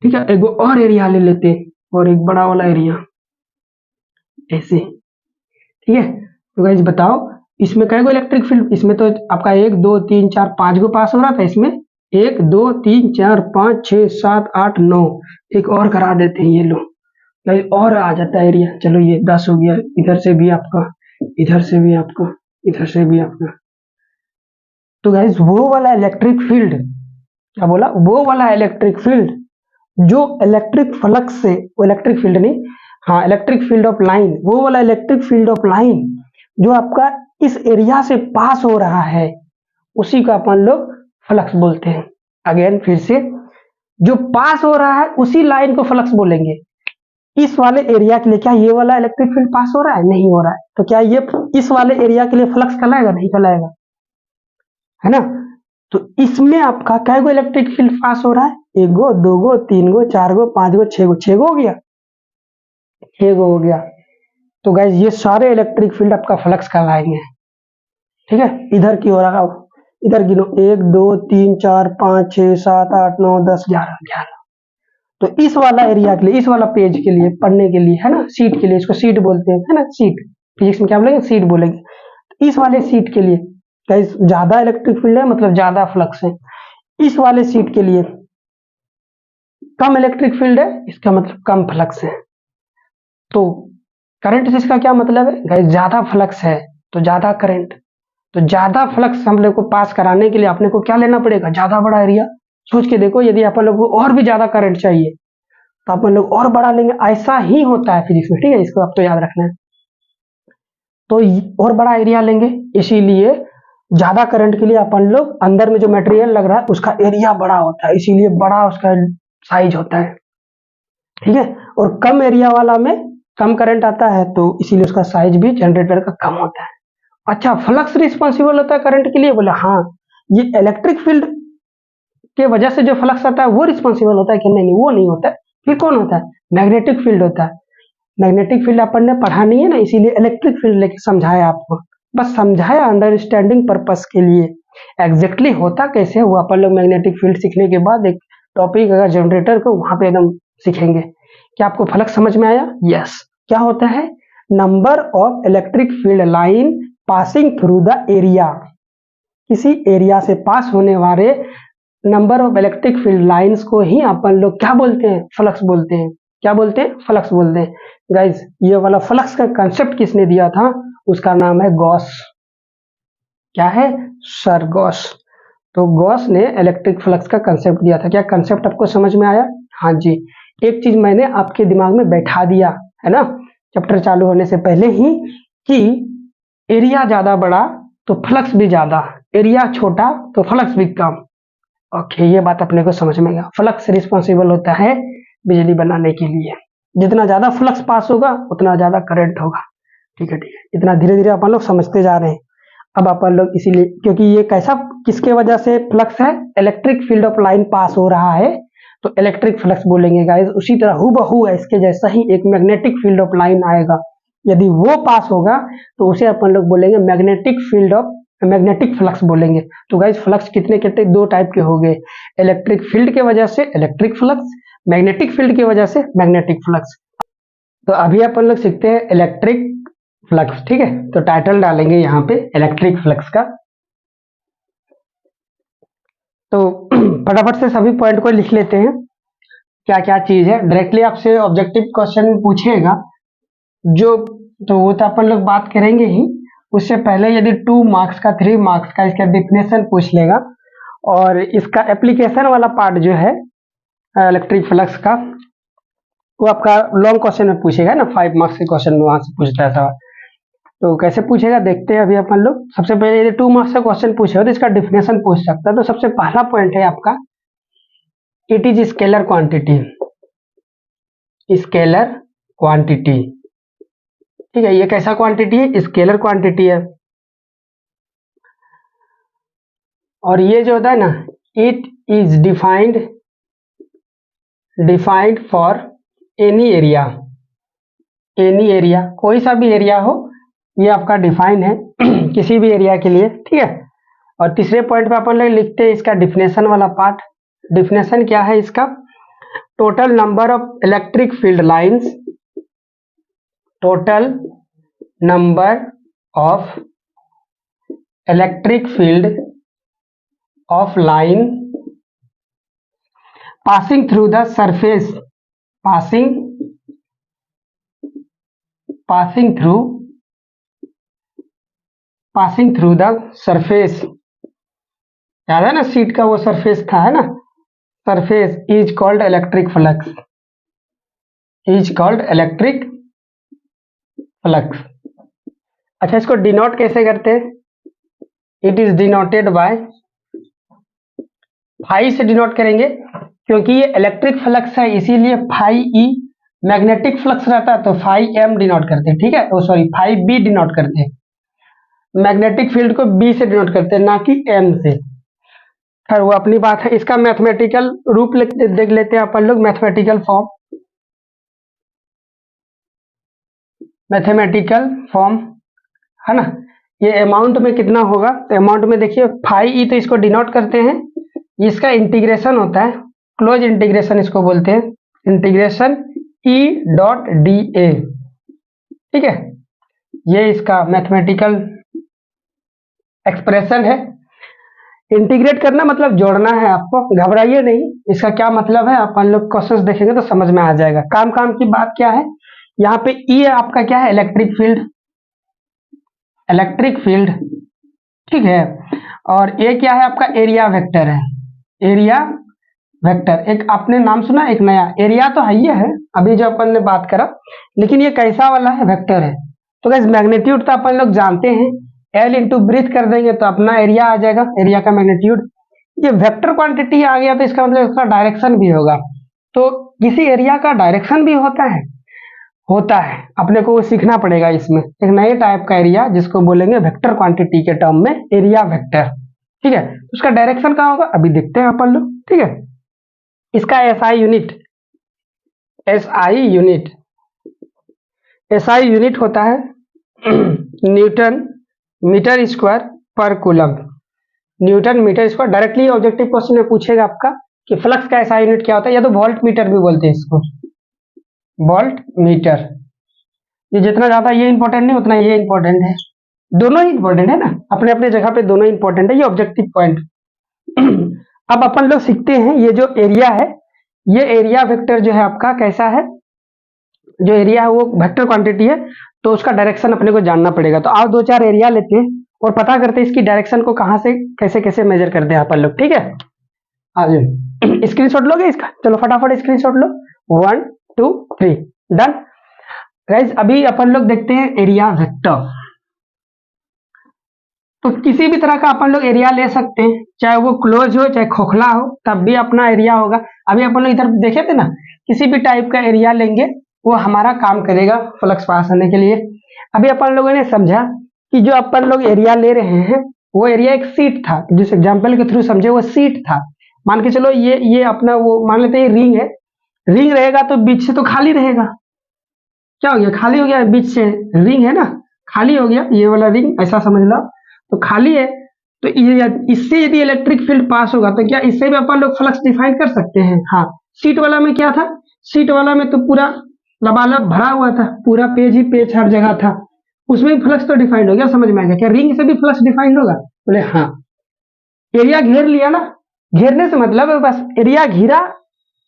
ठीक है। एक गो और एरिया ले लेते हैं, और एक बड़ा वाला एरिया ऐसे, ठीक है। तो गाइस बताओ इसमें कै गो इलेक्ट्रिक फील्ड? इसमें तो आपका 1 2 3 4 5 गो पास हो रहा था, इसमें 1 2 3 4 5 6 7 8 9, एक और करा देते हैं, ये लो गाइस और आ जाता है एरिया। चलो ये 10 हो गया, इधर से भी आपका, इधर से भी आपका, इधर से भी आपका। तो गाइस वो वाला इलेक्ट्रिक फील्ड, क्या बोला? वो वाला इलेक्ट्रिक फील्ड जो इलेक्ट्रिक फ्लक्स से, वो इलेक्ट्रिक फील्ड नहीं, हाँ इलेक्ट्रिक फील्ड ऑफ लाइन, वो वाला इलेक्ट्रिक फील्ड ऑफ लाइन जो आपका इस एरिया से पास हो रहा है, उसी को अपन लोग फ्लक्स बोलते हैं। अगेन फिर से, जो पास हो रहा है उसी लाइन को फ्लक्स बोलेंगे। इस वाले एरिया के लिए क्या ये वाला इलेक्ट्रिक फील्ड पास हो रहा है? नहीं हो रहा है, तो क्या ये इस वाले एरिया के लिए फ्लक्स कहलाएगा? नहीं कहलाएगा, है ना। तो इसमें आपका कै गो इलेक्ट्रिक फील्ड पास हो रहा है? 1 गो 2 गो 3 गो 4 गो 5 गो 6 गो, 6 गो हो गया, 6 गो हो गया। तो गाइस ये सारे इलेक्ट्रिक फील्ड आपका फ्लक्स कहलाएंगे, ठीक है। इधर की ओर आओ, इधर गिनो, 1 2 3 4 5 6 7 8 9 10 11। तो इस वाला एरिया के लिए, इस वाला पेज के लिए, पढ़ने के लिए, है ना, सीट के लिए, इसको सीट बोलते हैं, है ना, सीट, फिजिक्स में क्या बोलेंगे? सीट बोलेंगे। इस वाले सीट के लिए गाइस ज्यादा इलेक्ट्रिक फील्ड है, मतलब ज्यादा फ्लक्स है। इस वाले सीट के लिए कम इलेक्ट्रिक फील्ड है, इसका मतलब कम फ्लक्स है। तो करंट से इसका क्या मतलब है गाइस? ज्यादा फ्लक्स है तो ज्यादा करंट। तो ज्यादा फ्लक्स हम लोग को पास कराने के लिए अपने को क्या लेना पड़ेगा? ज्यादा बड़ा एरिया। सोच के देखो, यदि अपन लोग को और भी ज्यादा करंट चाहिए तो अपन लोग और बड़ा लेंगे, ऐसा ही होता है फिजिक्स में, ठीक है, इसको आप तो याद रखना है। तो और बड़ा एरिया लेंगे, इसीलिए ज्यादा करंट के लिए अपन लोग अंदर में जो मटेरियल लग रहा है उसका एरिया बड़ा होता है, इसीलिए बड़ा उसका साइज होता है, ठीक है। और कम एरिया वाला में कम करंट आता है, तो इसीलिए उसका साइज भी जनरेटर का कम होता है। अच्छा, फ्लक्स रिस्पॉन्सिबल होता है करंट के लिए? बोले हाँ, ये इलेक्ट्रिक फील्ड के वजह से जो फ्लक्स आता है वो रिस्पॉन्सिबल होता है कि नहीं? वो नहीं होता है। फिर कौन होता है? मैग्नेटिक फील्ड होता है। मैग्नेटिक फील्ड अपन ने पढ़ा नहीं है ना, इसीलिए इलेक्ट्रिक फील्ड लेके समझाया आपको, बस समझाया अंडरस्टैंडिंग पर्पस के लिए। एग्जैक्टली होता कैसे है वो अपन लोग मैग्नेटिक फील्ड सीखने के बाद एक टॉपिक अगर जनरेटर को, वहां पे एकदम सीखेंगे। क्या आपको फ्लक्स समझ में आया? यस। क्या होता है? Number of electric field line passing through the area, किसी एरिया से पास होने वाले number of electric field lines को ही अपन लोग क्या बोलते हैं? फ्लक्स बोलते हैं। क्या बोलते हैं? फ्लक्स बोलते हैं। गाइस ये वाला फ्लक्स का कंसेप्ट किसने दिया था? उसका नाम है गॉस। क्या है? Sir Gauss. तो गॉस ने इलेक्ट्रिक फ्लक्स का कंसेप्ट दिया था। क्या कंसेप्ट आपको समझ में आया? हाँ जी। एक चीज मैंने आपके दिमाग में बैठा दिया है ना चैप्टर चालू होने से पहले ही, कि एरिया ज्यादा बड़ा तो फ्लक्स भी ज्यादा, एरिया छोटा तो फ्लक्स भी कम। ओके, ये बात अपने को समझ में गया। फ्लक्स रिस्पॉन्सिबल होता है बिजली बनाने के लिए। जितना ज्यादा फ्लक्स पास होगा उतना ज्यादा करंट होगा। ठीक है, ठीक है, इतना धीरे धीरे अपन लोग समझते जा रहे हैं। अब अपन लोग इसीलिए, क्योंकि ये कैसा किसके वजह से फ्लक्स है, इलेक्ट्रिक फील्ड ऑफ लाइन पास हो रहा है तो इलेक्ट्रिक फ्लक्स बोलेंगे गाइस। उसी तरह हूबहू है इसके जैसा ही एक मैग्नेटिक फील्ड ऑफ लाइन आएगा, यदि वो पास होगा तो उसे अपन लोग बोलेंगे मैग्नेटिक फ्लक्स बोलेंगे। तो गाइस फ्लक्स कितने कितने दो टाइप के हो गए, इलेक्ट्रिक फील्ड के वजह से इलेक्ट्रिक फ्लक्स, मैग्नेटिक फील्ड की वजह से मैग्नेटिक फ्लक्स। तो अभी अपन लोग सीखते हैं इलेक्ट्रिक फ्लक्स, ठीक है। तो टाइटल डालेंगे यहाँ पे इलेक्ट्रिक फ्लक्स का। तो फटाफट से सभी पॉइंट को लिख लेते हैं, क्या क्या चीज है। डायरेक्टली आपसे ऑब्जेक्टिव क्वेश्चन पूछेगा जो, तो वो तो अपन लोग बात करेंगे ही। उससे पहले यदि 2 मार्क्स का 3 मार्क्स का इसका डेफिनेशन पूछ लेगा, और इसका एप्लीकेशन वाला पार्ट जो है इलेक्ट्रिक फ्लक्स का, वो आपका लॉन्ग क्वेश्चन में पूछेगा ना, 5 मार्क्स के क्वेश्चन में वहां से पूछता है सवाल। तो कैसे पूछेगा देखते हैं अभी अपन लोग। सबसे पहले यदि 2 मार्क्स का क्वेश्चन पूछेगा तो इसका डेफिनेशन पूछ सकता है। तो सबसे पहला पॉइंट है आपका, it is scalar quantity. Scalar quantity, ठीक है। ये कैसा क्वांटिटी है, स्केलर क्वांटिटी है। और ये जो होता है ना, it is defined for any area, कोई सा भी एरिया हो, ये आपका डिफाइन है किसी भी एरिया के लिए, ठीक है। और तीसरे पॉइंट पे अपन लोग लिखते हैं इसका डिफिनेशन वाला पार्ट। डिफिनेशन क्या है इसका, total number of electric field lines, total number of electric field of line passing through the surface, passing through the surface. याद है ना, सीट का वो सरफेस था, है ना, surface is called electric flux, अच्छा, इसको डिनोट कैसे करते हैं, it is denoted by phi से डिनोट करेंगे, क्योंकि ये इलेक्ट्रिक फ्लक्स है इसीलिए फाई ई। मैग्नेटिक फ्लक्स रहता है तो फाई एम डिनोट करते हैं, ठीक है, तो सॉरी फाई बी डिनोट करते हैं। मैग्नेटिक फील्ड को बी से डिनोट करते हैं, ना कि एम से। खैर वो अपनी बात है। इसका मैथमेटिकल रूप देख लेते हैं अपन लोग, मैथमेटिकल फॉर्म है ना। ये अमाउंट में कितना होगा, तो अमाउंट में देखिए फाई ई, तो इसको डिनोट करते हैं, इसका इंटीग्रेशन होता है, क्लोज इंटीग्रेशन इसको बोलते हैं, इंटीग्रेशन ई डॉट डी ए, ठीक है। ये इसका मैथमेटिकल एक्सप्रेशन है। इंटीग्रेट करना मतलब जोड़ना है आपको, घबराइए नहीं। इसका क्या मतलब है अपन लोग क्वेश्चंस देखेंगे तो समझ में आ जाएगा। काम की बात क्या है, यहाँ पे ई आपका क्या है, इलेक्ट्रिक फील्ड, ठीक है। और ए क्या है आपका, एरिया वेक्टर है, एरिया वेक्टर। एक आपने नाम सुना, एक नया एरिया तो है ही है अभी जो अपन ने बात करा, लेकिन ये कैसा वाला है, वेक्टर है। तो गाइस मैग्नीट्यूड तो अपन लोग जानते हैं, एल इंटू ब्रीथ कर देंगे तो अपना एरिया आ जाएगा, एरिया का मैग्नीट्यूड। ये वेक्टर क्वांटिटी आ गया तो इसका मतलब इसका डायरेक्शन भी होगा। तो किसी एरिया का डायरेक्शन भी होता है, अपने को सीखना पड़ेगा इसमें। एक नए टाइप का एरिया जिसको बोलेंगे वेक्टर क्वांटिटी के टर्म में, एरिया वेक्टर, ठीक है। उसका डायरेक्शन कहाँ होगा अभी देखते हैं अपन लोग, ठीक है। इसका एसआई यूनिट होता है न्यूटन मीटर स्क्वायर पर coulomb, newton metre square. Directly objective question में पूछेगा आपका कि फ्लक्स का एसआई यूनिट क्या होता है, या तो वोल्ट मीटर भी बोलते हैं इसको, वोल्ट मीटर। ये जितना ज्यादा ये इंपॉर्टेंट नहीं उतना ये इंपॉर्टेंट है, दोनों ही इंपॉर्टेंट है ना, अपने अपने जगह पे दोनों इंपॉर्टेंट है, ये ऑब्जेक्टिव पॉइंट। अब अपन लोग सीखते हैं ये जो एरिया है, ये एरिया वेक्टर जो है आपका कैसा है, जो एरिया है वो वेक्टर क्वांटिटी है, तो उसका डायरेक्शन अपने को जानना पड़ेगा। तो आओ 2-4 एरिया लेते हैं और पता करते हैं इसकी डायरेक्शन को कहां से कैसे कैसे मेजर करते हैं अपन लोग, ठीक है। आइए स्क्रीनशॉट लोगे इसका, चलो फटाफट स्क्रीनशॉट लो, 1 2 3 डन। गाइस अभी अपन लोग देखते हैं एरिया वेक्टर। तो किसी भी तरह का अपन लोग एरिया ले सकते हैं, चाहे वो क्लोज हो चाहे खोखला हो, तब भी अपना एरिया होगा। अभी अपन लोग इधर देखे थे ना, किसी भी टाइप का एरिया लेंगे वो हमारा काम करेगा फ्लक्स पास होने के लिए। अभी अपन लोगों ने समझा कि जो अपन लोग एरिया ले रहे हैं वो एरिया एक सीट था, जिस एग्जाम्पल के थ्रू समझे वो सीट था। मान के चलो ये अपना वो मान लेते हैं रिंग है, रिंग रहेगा तो बीच से तो खाली रहेगा, क्या हो गया खाली हो गया, बीच से रिंग है ना, खाली हो गया, ये वाला रिंग ऐसा समझ लो तो खाली है। तो ये इससे यदि इलेक्ट्रिक फील्ड पास होगा तो क्या इससे भी अपन लोग फ्लक्स डिफाइन कर सकते हैं? हाँ। सीट वाला में क्या था, सीट वाला में तो पूरा लबालब भरा हुआ था, पूरा पेज ही पेज हर जगह था, उसमें भी फ्लक्स तो डिफाइंड हो गया। समझ में आ गया? क्या रिंग से भी फ्लक्स डिफाइंड होगा? बोले हाँ। एरिया घेर लिया ना, घेरने से मतलब है बस एरिया घिरा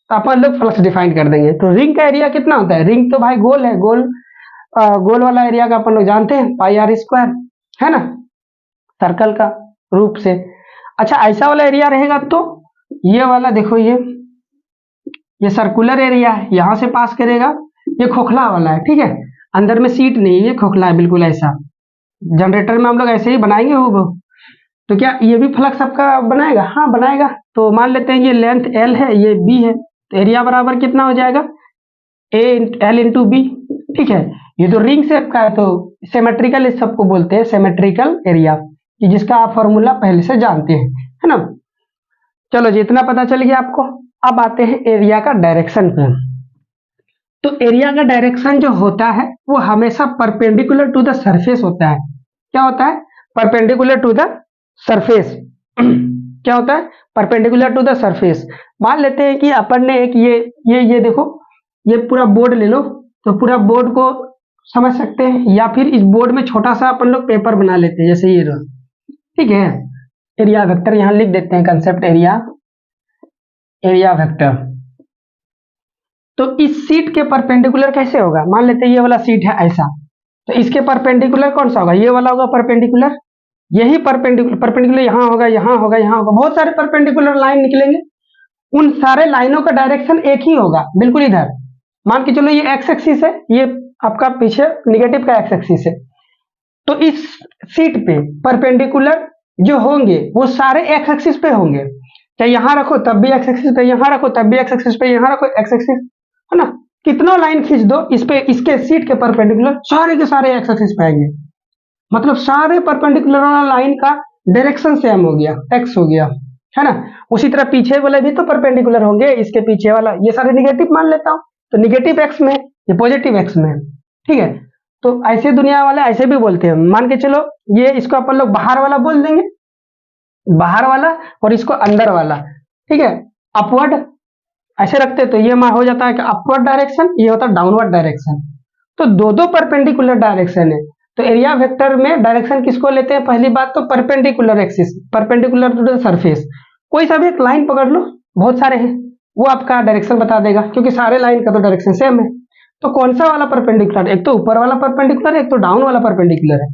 तो अपन लोग फ्लक्स डिफाइन कर देंगे। तो रिंग का एरिया कितना होता है? रिंग तो भाई गोल है, गोल गोल वाला एरिया का अपन लोग जानते हैं पाई आर स्क्वायर, है ना, सर्कल का रूप से। अच्छा ऐसा वाला एरिया रहेगा तो ये वाला देखो, ये सर्कुलर एरिया है, यहां से पास करेगा, ये खोखला वाला है, ठीक है, अंदर में सीट नहीं है, ये खोखला है बिल्कुल ऐसा। जनरेटर में हम लोग ऐसे ही बनाएंगे वो। तो क्या ये भी फ्लक्स आपका बनाएगा? हाँ बनाएगा। तो मान लेते हैं ये लेंथ एल है, ये बी है, तो एरिया बराबर कितना हो जाएगा? ए एल इंटू बी, ठीक है। ये तो रिंग शेप का है तो सिमेट्रिकल इस सबको बोलते हैं, सिमेट्रिकल एरिया, कि जिसका आप फॉर्मूला पहले से जानते हैं, है ना। चलो जी इतना पता चल गया आपको। अब आते हैं एरिया का डायरेक्शन पे। तो एरिया का डायरेक्शन जो होता है वो हमेशा परपेंडिकुलर टू द सरफेस होता है। क्या होता है? Perpendicular to the surface. क्या होता है? Perpendicular to the surface. मान लेते हैं कि अपन ने एक ये देखो, ये पूरा बोर्ड ले लो, तो पूरा बोर्ड को समझ सकते हैं, या फिर इस बोर्ड में छोटा सा अपन लोग पेपर बना लेते हैं, जैसे ये रहा, ठीक है। एरिया वेक्टर यहां लिख देते हैं, कंसेप्ट एरिया, एरिया वेक्टर। तो इस सीट के परपेंडिकुलर कैसे होगा? मान लेते हैं ये वाला सीट है ऐसा, तो इसके परपेंडिकुलर कौन सा होगा? ये वाला होगा परपेंडिकुलर। यही परपेंडिकुलर यहाँ होगा, यहाँ होगा, यहाँ होगा, बहुत सारे परपेंडिकुलर लाइन निकलेंगे। उन सारे लाइनों का डायरेक्शन एक ही होगा, बिल्कुल इधर। मान के चलो ये एक्स एक्सिस है, ये आपका पीछे निगेटिव का एक्स एक्सिस है, तो इस सीट पे परपेंडिकुलर जो होंगे वो सारे एक्स एक्सिस पे होंगे। चाहे यहां रखो तब भी एक्स एक्सिस पे, यहां रखो तब भी एक्स एक्सिस पे, यहां रखो एक्स एक्सिस, है ना। कितना लाइन खींच दो इस पे, इसके सीट के परपेंडिकुलर सारे के सारे एक्स एक्सिस पे आएंगे। मतलब सारे परपेंडिकुलर वाला लाइन का डायरेक्शन सेम हो गया, एक्स हो गया, है ना। उसी तरह पीछे वाले भी तो परपेंडिकुलर होंगे, इसके पीछे वाला ये सारे निगेटिव मान लेता हूं, तो निगेटिव एक्स में, ये पॉजिटिव एक्स में, ठीक है। तो ऐसे दुनिया वाले ऐसे भी बोलते हैं। मान के चलो ये इसको अपन लोग बाहर वाला बोल देंगे, बाहर वाला, और इसको अंदर वाला, ठीक है, अपवर्ड ऐसे रखते, तो ये हो जाता है कि अपवर्ड डायरेक्शन, ये होता है डाउनवर्ड डायरेक्शन। तो दो दो परपेंडिकुलर डायरेक्शन है। तो एरिया वेक्टर में डायरेक्शन किसको लेते हैं? पहली बात तो perpendicular axis, perpendicular to the surface. कोई सा भी एक लाइन पकड़ लो, बहुत सारे हैं, वो आपका डायरेक्शन बता देगा, क्योंकि सारे लाइन का तो डायरेक्शन सेम है। तो कौन सा वाला परपेंडिकुलर? एक तो ऊपर वाला परपेंडिकुलर है, एक तो डाउन वाला परपेंडिकुलर है।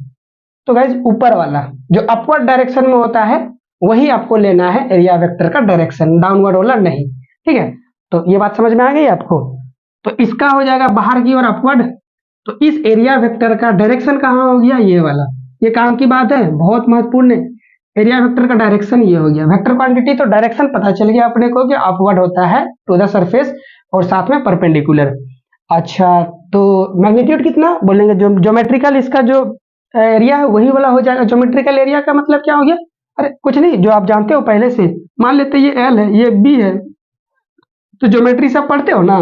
तो गाइज ऊपर वाला जो अपवर्ड डायरेक्शन में होता है वही आपको लेना है एरिया वेक्टर का डायरेक्शन, डाउनवर्ड वाला नहीं, ठीक है। तो ये बात समझ में आ गई आपको? तो इसका हो जाएगा बाहर की ओर अपवर्ड। तो इस एरिया वेक्टर का डायरेक्शन कहाँ हो गया? ये वाला। ये काम की बात है, बहुत महत्वपूर्ण है। एरिया वेक्टर का डायरेक्शन ये हो गया। वेक्टर क्वांटिटी तो डायरेक्शन पता चल गया अपने को कि अपवर्ड होता है टू द सरफेस और साथ में परपेंडिकुलर। अच्छा, तो मैग्नीट्यूड कितना बोलेंगे? जो ज्योमेट्रिकल इसका जो एरिया है वही वाला हो जाएगा। ज्योमेट्रिकल एरिया का मतलब क्या हो गया? अरे कुछ नहीं, जो आप जानते हो पहले से। मान लेते ये एल है, ये बी है, तो ज्योमेट्री सब पढ़ते हो ना,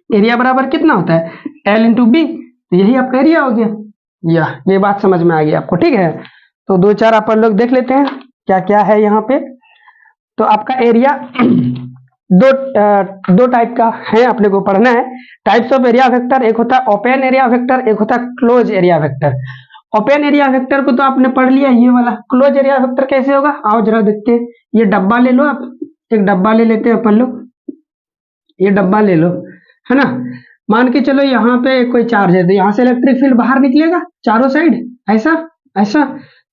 एरिया बराबर कितना होता है? एल इंटू बी, तो यही आपका एरिया हो गया। ये बात समझ में आ गई आपको, ठीक है। तो दो चार अपन लोग देख लेते हैं क्या क्या है यहाँ पे। तो आपका एरिया दो टाइप का है, अपने को पढ़ना है। टाइप्स ऑफ एरिया वेक्टर, एक होता है ओपन एरिया वेक्टर, एक होता है close area vector. Open area vector को तो आपने पढ़ लिया, ये वाला। क्लोज एरिया वेक्टर कैसे होगा? आओ जरा देखते हैं। ये डब्बा ले लो आप, एक डब्बा ले लेते हैं अपन लोग, ये डब्बा ले लो, है ना। मान के चलो यहाँ पे कोई चार्ज है, तो यहाँ से इलेक्ट्रिक फील्ड बाहर निकलेगा चारों साइड, ऐसा ऐसा।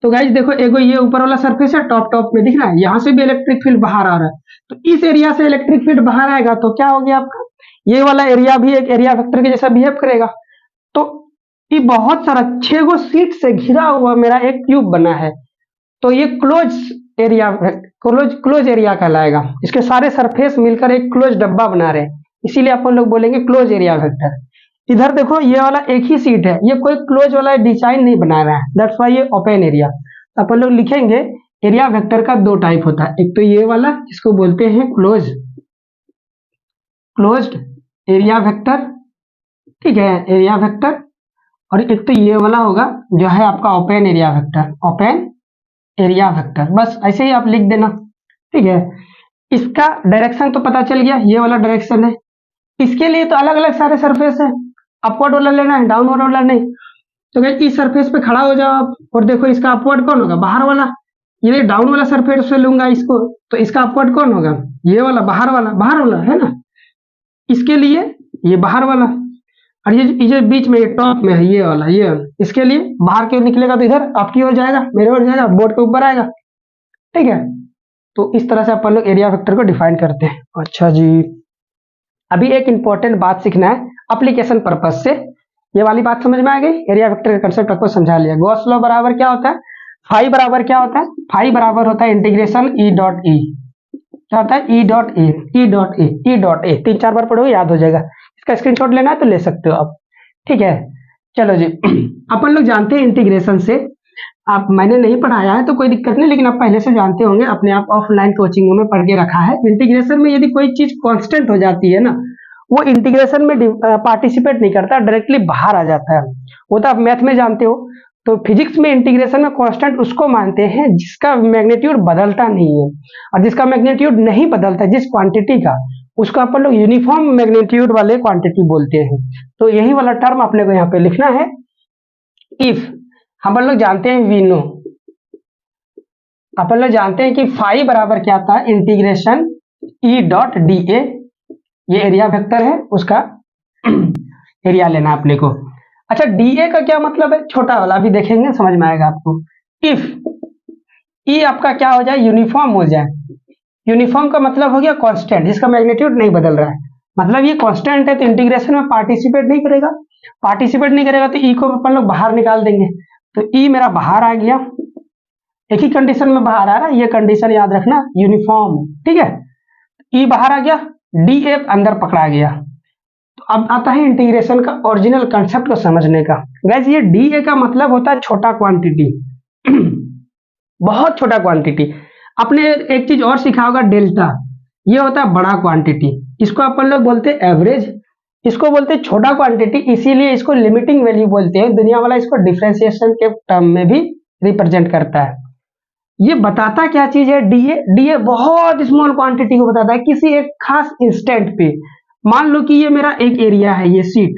तो गाइज देखो, एगो ये ऊपर वाला सरफेस है, टॉप टॉप में दिख रहा है, यहाँ से भी इलेक्ट्रिक फील्ड बाहर आ रहा है। तो इस एरिया से इलेक्ट्रिक फील्ड बाहर आएगा तो क्या हो गया आपका? ये वाला एरिया भी एक एरिया वेक्टर के जैसा बिहेव करेगा। तो ये बहुत सारा 6 गो सीट से घिरा हुआ मेरा एक क्यूब बना है, तो ये क्लोज एरिया कहलाएगा। इसके सारे सरफेस मिलकर एक क्लोज डब्बा बना रहे हैं, इसीलिए अपन लोग बोलेंगे क्लोज एरिया वेक्टर। इधर देखो ये वाला एक ही सीट है, ये कोई क्लोज वाला डिजाइन नहीं बना रहा है, दैट्स वाई ये ओपन एरिया। तो अपन लोग लिखेंगे एरिया वेक्टर का दो टाइप होता है, एक तो ये वाला जिसको बोलते हैं क्लोज्ड एरिया वेक्टर, ठीक है, एरिया वेक्टर, और एक तो ये वाला होगा जो है आपका open area vector, open area vector. बस ऐसे ही आप लिख देना, ठीक है। इसका डायरेक्शन तो पता चल गया, ये वाला डायरेक्शन है। इसके लिए तो अलग अलग सारे सरफेस है, अपवर्ड वाला लेना है, डाउनवर्ड वाला नहीं। तो गाइस इस सरफेस पे खड़ा हो जाओ आप और देखो इसका अपवर्ड कौन होगा, बाहर वाला। ये डाउन वाला सरफेस से लूंगा इसको, तो इसका अपवर्ड कौन होगा, ये वाला, बाहर वाला है ना। इसके लिए ये बाहर वाला, और ये बीच में ये टॉप में है ये वाला, इसके लिए बाहर क्यों निकलेगा, तो इधर आपकी ओर जाएगा, मेरे ओर जाएगा, बोर्ड के ऊपर आएगा, ठीक है। तो इस तरह से अपन लोग एरिया वेक्टर को डिफाइन करते हैं। अच्छा जी, अभी एक इंपॉर्टेंट बात सीखना है एप्लीकेशन पर्पज से। ये वाली बात समझ में आ गई, एरिया वेक्टर का कंसेप्ट आपको समझा लिया। गॉस लॉ बराबर क्या होता है, फाई बराबर क्या होता है, फाई बराबर होता है इंटीग्रेशन ई डॉट ई, क्या होता है, E dot A, E dot A, E dot A. 3-4 बार पढ़ोगे याद हो जाएगा। इसका स्क्रीनशॉट लेना है तो ले सकते हो आप, ठीक है। चलो जी अपन लोग जानते हैं इंटीग्रेशन से, आप मैंने नहीं पढ़ाया है तो कोई दिक्कत नहीं, लेकिन आप पहले से जानते होंगे, अपने आप ऑफलाइन कोचिंग में पढ़ के रखा है। इंटीग्रेशन में यदि कोई चीज कांस्टेंट हो जाती है ना, वो इंटीग्रेशन में पार्टिसिपेट नहीं करता, डायरेक्टली बाहर आ जाता है। वो तो आप मैथ में जानते हो। तो फिजिक्स में इंटीग्रेशन में कांस्टेंट उसको मानते हैं जिसका मैग्नीट्यूड बदलता नहीं है, और जिसका मैग्नीट्यूड नहीं बदलता जिस क्वांटिटी का, उसको अपन लोग यूनिफॉर्म मैग्नीट्यूड वाले क्वांटिटी बोलते हैं। तो यही वाला टर्म अपने को यहाँ पे लिखना है। इफ हम लोग जानते हैं वी नो, अपन लोग जानते हैं कि फाई बराबर क्या था, integration E dot D A, ये एरिया वेक्टर है, उसका एरिया लेना अपने को। अच्छा, डी ए का क्या मतलब है, छोटा वाला, अभी देखेंगे समझ में आएगा आपको। इफ ई आपका क्या हो जाए, यूनिफॉर्म हो जाए। यूनिफॉर्म का मतलब हो गया कांस्टेंट, जिसका मैग्नीट्यूड नहीं बदल रहा है, मतलब ये कांस्टेंट है, तो इंटीग्रेशन में पार्टिसिपेट नहीं करेगा। पार्टिसिपेट नहीं करेगा तो ई को अपन लोग बाहर निकाल देंगे। तो ई मेरा बाहर आ गया, एक ही कंडीशन में बाहर आ रहा है, ये कंडीशन याद रखना, यूनिफॉर्म, ठीक है। ई बाहर आ गया, डी ए अंदर पकड़ा गया। तो अब आता है इंटीग्रेशन का ओरिजिनल कंसेप्ट को समझने का। गाइस ये डी ए का मतलब होता है छोटा क्वांटिटी बहुत छोटा क्वांटिटी। आपने एक चीज और सीखा होगा, डेल्टा, ये होता है बड़ा क्वांटिटी। इसको अपन लोग बोलते हैं एवरेज, इसको बोलते हैं छोटा क्वांटिटी, इसीलिए इसको लिमिटिंग वैल्यू बोलते हैं। दुनिया वाला इसको डिफरेंशिएशन के टर्म में भी रिप्रेजेंट करता है। ये बताता क्या चीज है, डीए, डीए बहुत स्मॉल क्वांटिटी को बताता है, किसी एक खास इंस्टेंट पे। मान लो कि ये मेरा एक एरिया है, ये सीट,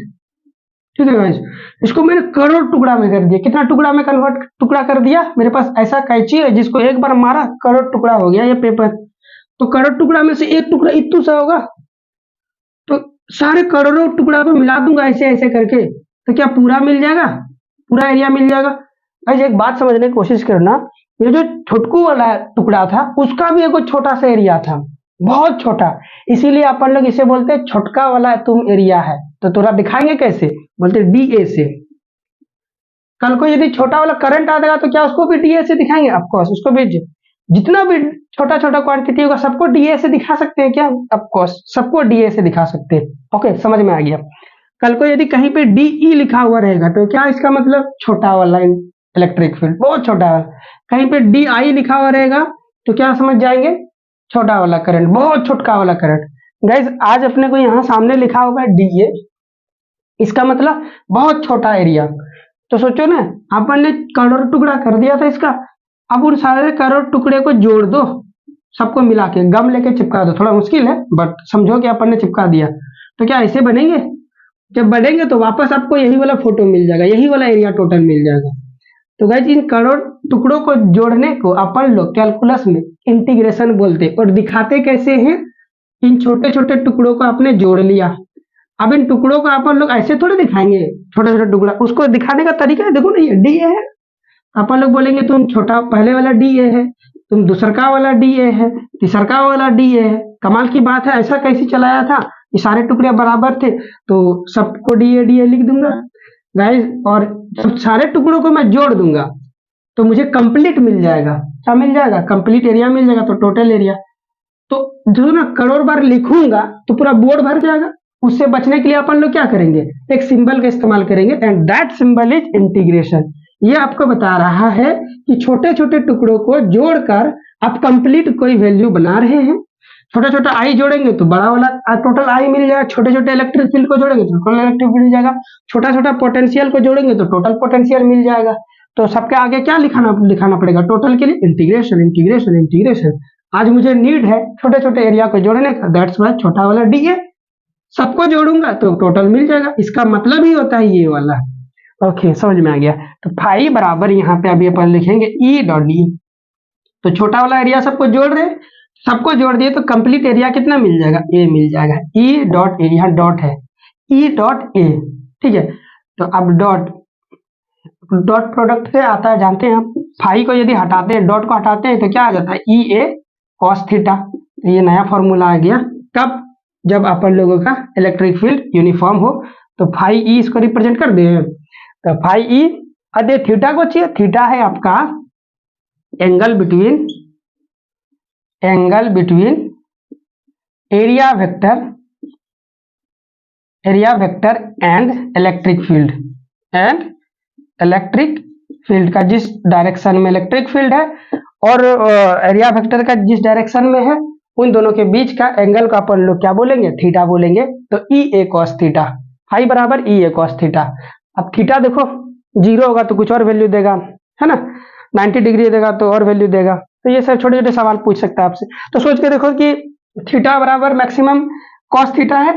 ठीक है गाइस, इसको मैंने करोड़ टुकड़ा में कर दिया। कितना टुकड़ा में कन्वर्ट टुकड़ा कर दिया, मेरे पास ऐसा कैंची है जिसको एक बार मारा करोड़ टुकड़ा हो गया ये पेपर। तो करोड़ टुकड़ा में से एक टुकड़ा इतू सा होगा, तो सारे करोड़ों टुकड़ा को मिला दूंगा ऐसे ऐसे करके, तो क्या पूरा मिल जाएगा, पूरा एरिया मिल जाएगा। गाइस एक बात समझने की कोशिश करना, ये जो छोटकू वाला टुकड़ा था उसका भी एक छोटा सा एरिया था, बहुत छोटा, इसीलिए अपन लोग इसे बोलते हैं छोटका वाला तुम एरिया है। तो थोड़ा दिखाएंगे कैसे, बोलते डी ए से। कल को यदि छोटा वाला करंट आ जाएगा तो क्या उसको भी डीए से दिखाएंगे, ऑफकोर्स उसको भी, जितना भी छोटा छोटा क्वांटिटी होगा सबको डीए से दिखा सकते हैं क्या, ऑफकोर्स सबको डीए से दिखा सकते हैं। ओके समझ में आ गया। कल को यदि कहीं पे डीई लिखा हुआ रहेगा तो क्या इसका मतलब छोटा वाला इलेक्ट्रिक फील्ड, बहुत छोटा वाला। कहीं पे डी आई लिखा हुआ रहेगा तो क्या समझ जाएंगे, छोटा वाला करंट, बहुत छोटका वाला करंट। गाइज आज अपने को यहाँ सामने लिखा हुआ है डी ए, इसका मतलब बहुत छोटा एरिया। तो सोचो ना, अपन ने करोड़ टुकड़ा कर दिया था इसका, अब उन सारे करोड़ टुकड़े को जोड़ दो, सबको मिला के गम लेके चिपका दो। थोड़ा मुश्किल है बट समझो कि अपन ने चिपका दिया, तो क्या ऐसे बनेंगे, जब बढ़ेंगे तो वापस आपको यही वाला फोटो मिल जाएगा, यही वाला एरिया टोटल मिल जाएगा। तो गाइस इन करोड़ टुकड़ों को जोड़ने को अपन लोग कैलकुलस में इंटीग्रेशन बोलते हैं। और दिखाते कैसे हैं, इन छोटे छोटे टुकड़ों को आपने जोड़ लिया, अब इन टुकड़ों को अपन लोग ऐसे थोड़े दिखाएंगे, छोटे छोटे टुकड़ा, उसको दिखाने का तरीका है, देखो ना ये डी ए है, अपन लोग बोलेंगे तुम छोटा पहले वाला डी ए है, तुम दूसरका वाला डी ए है, तीसरका वाला डी ए है। कमाल की बात है, ऐसा कैसे चलाया था, ये सारे टुकड़े बराबर थे तो सबको डी ए लिख दूंगा गाइस, और जब सारे टुकड़ों को मैं जोड़ दूंगा तो मुझे कंप्लीट मिल जाएगा। क्या मिल जाएगा, कंप्लीट एरिया मिल जाएगा, तो टोटल एरिया। तो जो ना करोड़ बार लिखूंगा तो पूरा बोर्ड भर जाएगा, उससे बचने के लिए अपन लोग क्या करेंगे, एक सिंबल का इस्तेमाल करेंगे, and that symbol is integration. ये आपको बता रहा है कि छोटे छोटे टुकड़ों को जोड़कर आप कंप्लीट कोई वैल्यू बना रहे हैं। छोटा छोटा आई जोड़ेंगे तो बड़ा वाला टोटल आई मिल जाएगा, छोटे छोटे इलेक्ट्रिक फील्ड को जोड़ेंगे तो टोटल इलेक्ट्रिक फील्ड मिल जाएगा, छोटा छोटा पोटेंशियल को जोड़ेंगे तो टोटल पोटेंशियल मिल जाएगा। तो सबके आगे क्या लिखाना पड़ेगा टोटल के लिए, इंटीग्रेशन इंटीग्रेशन इंटीग्रेशन। आज मुझे नीड है छोटे छोटे एरिया को जोड़ने का, दैट्स वाई छोटा वाला डी है, सबको जोड़ूंगा तो टोटल मिल जाएगा। इसका मतलब ही होता है ये वाला। ओके, समझ में आ गया। तो फाई बराबर यहाँ पे अभी अपन लिखेंगे ई डॉट डी। तो छोटा वाला एरिया सबको जोड़ रहे, सबको जोड़ दिए तो कंप्लीट एरिया कितना मिल जाएगा, ए मिल जाएगा। ई डॉट ए, यहाँ डॉट है, ई डॉट ए, ठीक है। तो अब डॉट प्रोडक्ट से आता है, जानते हैं हम, फाई को यदि हटाते हैं, डॉट को हटाते हैं तो क्या आ जाता है, ई ए कॉस थीटा। ये नया फॉर्मूला आ गया। कब, जब अपन लोगों का इलेक्ट्रिक फील्ड यूनिफॉर्म हो। तो फाई ई इसको रिप्रेजेंट कर दे, तो फाई ई, अरे थीटा को चाहिए, थीटा है आपका angle between area vector and electric field का जिस डायरेक्शन में इलेक्ट्रिक फील्ड है और एरिया वेक्टर का जिस डायरेक्शन में है, उन दोनों के बीच का एंगल को अपन लोग क्या बोलेंगे, थीटा बोलेंगे। तो ई ए कॉस थीटा, फाई बराबर ई ए कॉस थीटा। अब थीटा देखो 0 होगा तो कुछ और वैल्यू देगा, है ना, 90 डिग्री देगा तो और वैल्यू देगा। तो ये सब छोटे छोटे सवाल पूछ सकता है आपसे। तो सोच के देखो कि थीटा बराबर मैक्सिमम कॉस थीटा है,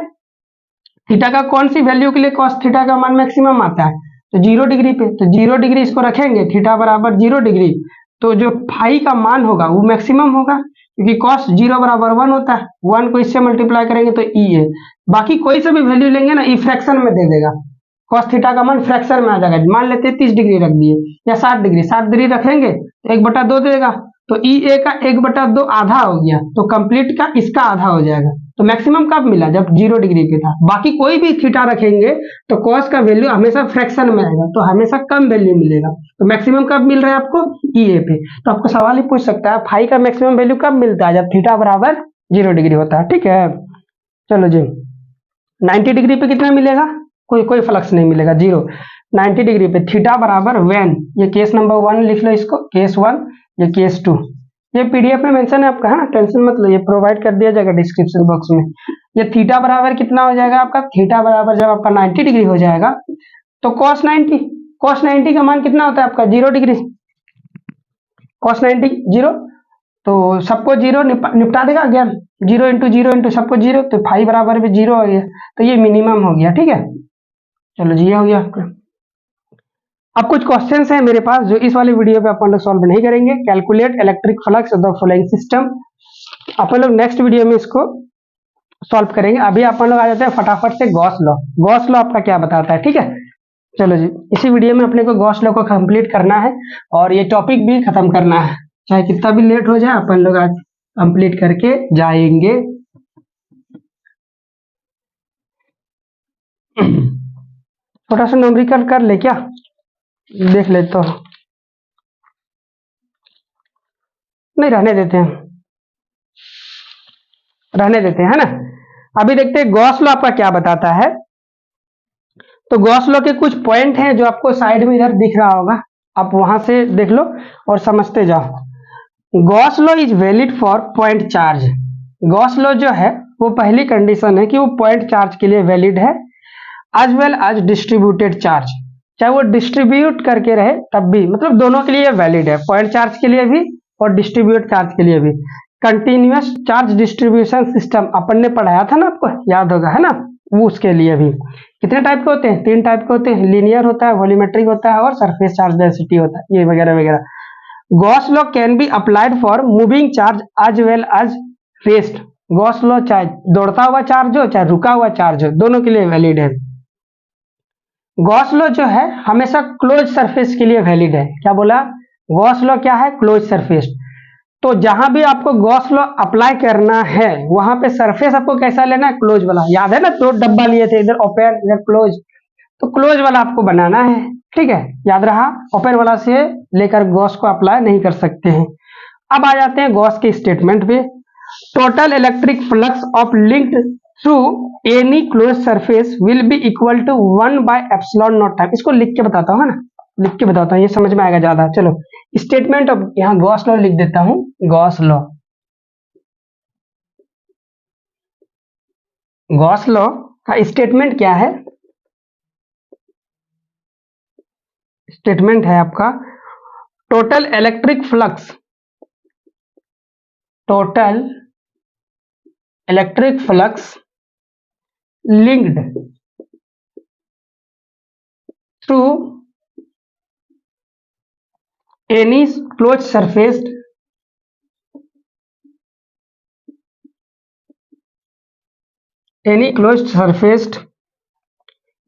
थीटा का कौन सी वैल्यू के लिए कॉस थीटा का मान मैक्सिमम आता है, तो 0 डिग्री पे। तो 0 डिग्री इसको रखेंगे, थीटा बराबर 0 डिग्री, तो जो फाई का मान होगा वो मैक्सिमम होगा, क्योंकि कॉस 0 बराबर 1 होता है, 1 को इससे मल्टीप्लाई करेंगे तो ई है। बाकी कोई से भी वैल्यू लेंगे ना, ई फ्रैक्शन में दे देगा, कॉस थीटा का मान फ्रैक्शन में आ जाएगा। मान लेते हैं 30 डिग्री रख दिए या 60 डिग्री रखेंगे तो 1/2 देगा, तो ई ए का 1/2 आधा हो गया, तो कंप्लीट का इसका आधा हो जाएगा। तो मैक्सिमम कब मिला, जब 0 डिग्री पे था। बाकी कोई भी थीटा रखेंगे तो कॉस का वैल्यू हमेशा फ्रैक्शन में आएगा, तो हमेशा कम वैल्यू मिलेगा। तो मैक्सिमम कब मिल रहा है आपको, ई ए पे। तो आपको सवाल ही पूछ सकता है फाई का मैक्सिमम वैल्यू कब मिलता है, जब थीटा बराबर 0 डिग्री होता है, ठीक है। चलो जी, 90 डिग्री पे कितना मिलेगा, कोई फ्लक्स नहीं मिलेगा, 0। 90 डिग्री पे थीटा बराबर व्हेन, ये केस नंबर 1 लिख लो इसको, केस 1, ये केस 2। ये पीडीएफ में मेंशन है आपका, है ना, टेंशन मत लो, ये प्रोवाइड कर दिया जाएगा डिस्क्रिप्शन बॉक्स में। ये थीटा बराबर कितना हो जाएगा आपका, थीटा बराबर जब आपका 90 डिग्री हो जाएगा तो cos 90 का मान कितना होता है आपका, 0 डिग्री। cos 90 0, तो सबको 0 निपटा देगा ज्ञान, 0 इंटू 0 इंटू सबको 0, तो फाई बराबर भी 0 हो गया, तो ये मिनिमम हो गया, ठीक है। चलो जी, ये हो गया आपका। अब कुछ क्वेश्चंस हैं मेरे पास जो इस वाली वीडियो पे अपन लोग सॉल्व नहीं करेंगे। Calculate electric flux of the following system, अपन लोग नेक्स्ट वीडियो में इसको सॉल्व करेंगे। अभी अपन लोग आ जाते हैं फटाफट से गॉस लॉ। गॉस लॉ आपका क्या बताता है, ठीक है। चलो जी, इसी वीडियो में अपने को गॉस लॉ को कंप्लीट करना है और ये टॉपिक भी खत्म करना है, चाहे कितना भी लेट हो जाए, अपन लोग आज कंप्लीट करके जाएंगे। थोड़ा सा न्यूमेरिकल कर ले क्या, देख ले तो नहीं, रहने देते हैं, है ना। अभी देखते हैं गॉस लॉ आपका क्या बताता है। तो गॉस लॉ के कुछ पॉइंट हैं जो आपको साइड में इधर दिख रहा होगा, आप वहां से देख लो और समझते जाओ। Gauss law is valid for point charge. Gauss law जो है वो पहली कंडीशन है कि वो पॉइंट चार्ज के लिए वैलिड है, as well as distributed charge, चाहे वो डिस्ट्रीब्यूट करके रहे तब भी, मतलब दोनों के लिए वैलिड है, पॉइंट चार्ज के लिए भी और डिस्ट्रीब्यूट चार्ज के लिए भी। कंटिन्यूअस चार्ज डिस्ट्रीब्यूशन सिस्टम अपन ने पढ़ाया था ना, आपको याद होगा, है ना, वो उसके लिए भी। कितने टाइप के होते हैं, 3 टाइप के होते हैं, लीनियर होता है, वॉल्यूमेट्रिक होता है और सरफेस चार्ज डेंसिटी होता है, ये वगैरह वगैरह। Gauss law can be applied for moving charge as well as rest. Gauss law चाहे दौड़ता हुआ चार्ज हो चाहे रुका हुआ चार्ज हो, दोनों के लिए वैलिड है। गॉस लॉ जो है हमेशा क्लोज सरफेस के लिए वैलिड है। क्या बोला, गॉस लॉ क्या है, क्लोज सरफेस। तो जहां भी आपको गॉस लॉ अप्लाई करना है वहां पे सरफेस आपको कैसा लेना है, क्लोज वाला। याद है ना, तो डब्बा लिए थे, इधर ओपन इधर क्लोज, तो क्लोज वाला आपको बनाना है, ठीक है, याद रहा। ओपन वाला से लेकर गॉस को अप्लाई नहीं कर सकते हैं। अब आ जाते हैं गॉस के स्टेटमेंट पे। Total electric flux of linked through any close surface will be equal to 1/ε0 time. इसको लिख के बताता हूँ, है ना, लिख के बताता हूँ, ये समझ में आएगा ज्यादा। चलो स्टेटमेंट ऑफ, यहाँ गॉस लॉ लिख देता हूँ। गॉस लॉ, गॉस लॉ का स्टेटमेंट क्या है? स्टेटमेंट है आपका total electric flux, total electric flux linked through any closed surface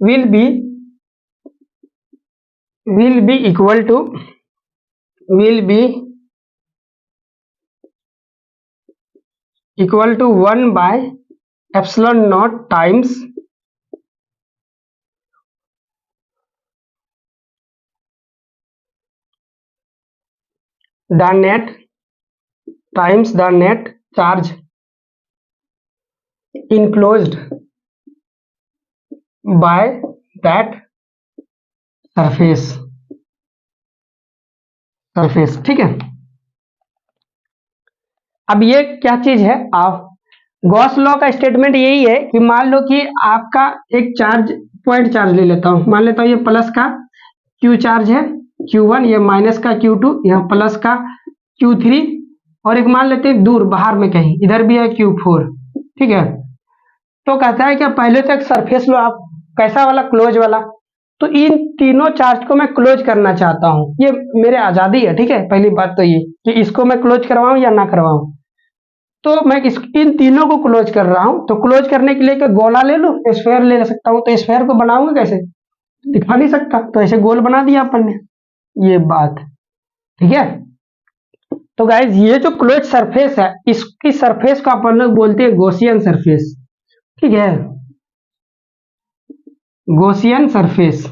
will be equal to 1/ε0 times the net charge enclosed by that surface। ठीक है। अब ये क्या चीज है? आप गॉस लॉ का स्टेटमेंट यही है कि मान लो कि आपका एक चार्ज, पॉइंट चार्ज ले लेता हूं, मान लेता हूं ये प्लस का क्यू चार्ज है Q1, ये माइनस का Q2, यहाँ प्लस का Q3, और एक मान लेते हैं दूर बाहर में कहीं इधर भी है Q4। ठीक है, तो कहता है कि पहले तो एक सरफेस लो आप, कैसा वाला? क्लोज वाला। तो इन तीनों चार्ज को मैं क्लोज करना चाहता हूं, ये मेरे आजादी है। ठीक है, पहली बात तो ये कि इसको मैं क्लोज करवाऊं या ना करवाऊं। तो मैं इन तीनों को क्लोज कर रहा हूं, तो क्लोज करने के लिए क्या गोला ले लूं, स्फेयर ले सकता हूं। तो स्फेयर को बनाऊंगा कैसे? दिखा नहीं सकता, तो ऐसे गोल बना दिया अपन ने, ये बात। ठीक है, तो गाइज ये जो क्लोज सरफेस है, इसकी सरफेस को अपन लोग बोलते हैं गॉसियन सरफेस। ठीक है, गॉसियन सरफेस,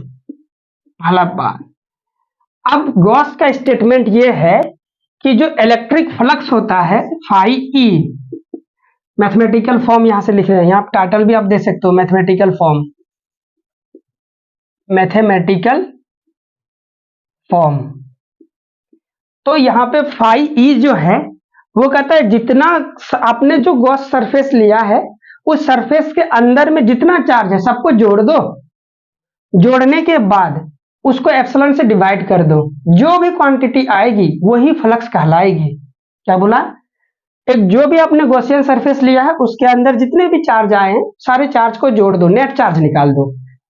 पहला बात। अब गॉस का स्टेटमेंट ये है कि जो इलेक्ट्रिक फ्लक्स होता है फाई ई, मैथमेटिकल फॉर्म यहां से लिख रहे हैं, यहाँ टाइटल भी आप दे सकते हो, मैथमेटिकल फॉर्म, मैथमेटिकल फॉर्म। तो यहाँ पे फाई ई जो है वो कहता है जितना आपने जो गॉस सरफेस लिया है, उस सरफेस के अंदर में जितना चार्ज है सबको जोड़ दो, जोड़ने के बाद उसको एप्सिलॉन से डिवाइड कर दो, जो भी क्वांटिटी आएगी वही फ्लक्स कहलाएगी। क्या बोला? एक जो भी आपने गॉसियन सरफेस लिया है उसके अंदर जितने भी चार्ज आए हैं सारे चार्ज को जोड़ दो, नेट चार्ज निकाल दो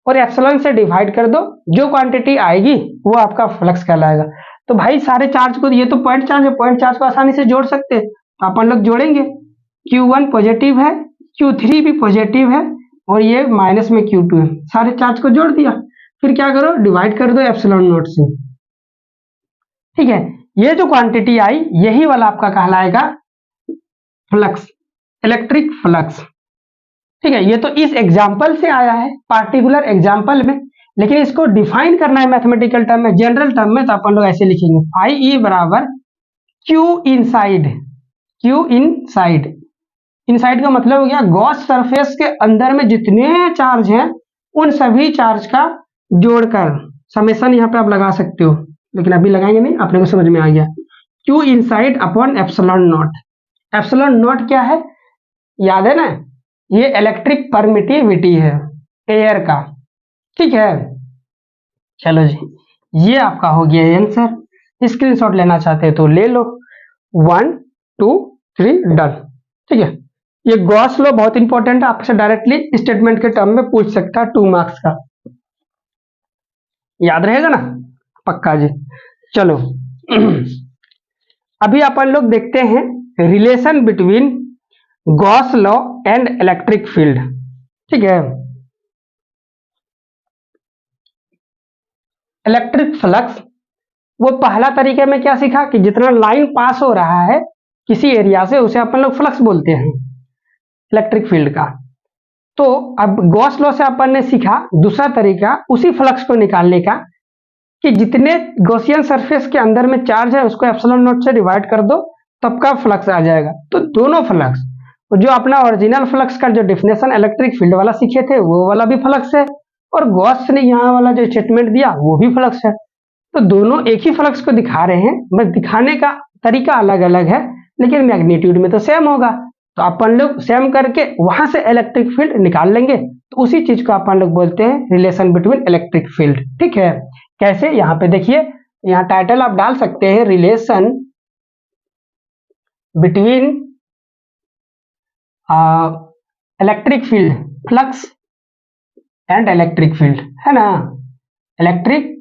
और एप्सिलॉन से डिवाइड कर दो, जो क्वांटिटी आएगी वो आपका फ्लक्स कहलाएगा। तो भाई सारे चार्ज को, ये तो पॉइंट चार्ज है, पॉइंट चार्ज को आसानी से जोड़ सकते हैं, तो अपन लोग जोड़ेंगे। Q1 पॉजिटिव है, Q3 भी पॉजिटिव है, और ये माइनस में Q2 है, सारे चार्ज को जोड़ दिया। फिर क्या करो? डिवाइड कर दो एप्सिलॉन नोट से। ठीक है, ये जो क्वांटिटी आई यही वाला आपका कहलाएगा फ्लक्स, इलेक्ट्रिक फ्लक्स। ठीक है, ये तो इस एग्जाम्पल से आया है, पार्टिकुलर एग्जाम्पल में, लेकिन इसको डिफाइन करना है मैथमेटिकल टर्म में, जनरल टर्म में, तो अपन लोग ऐसे लिखेंगे फाई ई बराबर Q inside. Q inside, inside का मतलब हो गया गॉस सरफेस के अंदर में जितने चार्ज हैं उन सभी चार्ज का जोड़कर, समेशन यहाँ पे आप लगा सकते हो, लेकिन अभी लगाएंगे नहीं, अपने को समझ में आ गया। Q inside upon epsilon not. Epsilon not क्या है? याद है ना, ये इलेक्ट्रिक परमिटिविटी है एयर का। ठीक है, चलो जी, ये आपका हो गया आंसर। स्क्रीनशॉट लेना चाहते हैं तो ले लो। 1 2 3 डन। ठीक है, ये गॉस लॉ बहुत इंपॉर्टेंट है, आपसे डायरेक्टली स्टेटमेंट के टर्म में पूछ सकता है, 2 मार्क्स का, याद रहेगा ना? पक्का जी। चलो अभी अपन लोग देखते हैं relation between Gauss law and electric field. ठीक है, इलेक्ट्रिक फ्लक्स, वो पहला तरीके में क्या सीखा कि जितना लाइन पास हो रहा है किसी एरिया से उसे अपन लोग फ्लक्स बोलते हैं इलेक्ट्रिक फील्ड का। तो अब गॉस लॉ से अपन ने सीखा दूसरा तरीका उसी फ्लक्स को निकालने का कि जितने गॉसियन सरफेस के अंदर में चार्ज है उसको एप्सिलॉन नॉट से डिवाइड कर दो, तब का फ्लक्स आ जाएगा। तो दोनों फ्लक्स, जो अपना ओरिजिनल फ्लक्स का जो डेफिनेशन इलेक्ट्रिक फील्ड वाला सीखे थे वो वाला भी फ्लक्स है, और गॉस ने यहाँ वाला जो स्टेटमेंट दिया वो भी फ्लक्स है। तो दोनों एक ही फ्लक्स को दिखा रहे हैं, बस दिखाने का तरीका अलग अलग है, लेकिन मैग्नीट्यूड में तो सेम होगा। तो अपन लोग सेम करके वहां से इलेक्ट्रिक फील्ड निकाल लेंगे। तो उसी चीज को अपन लोग बोलते हैं रिलेशन बिटवीन इलेक्ट्रिक फील्ड। ठीक है, कैसे? यहाँ पे देखिए, यहाँ टाइटल आप डाल सकते हैं relation between electric field, flux and electric field, है ना, इलेक्ट्रिक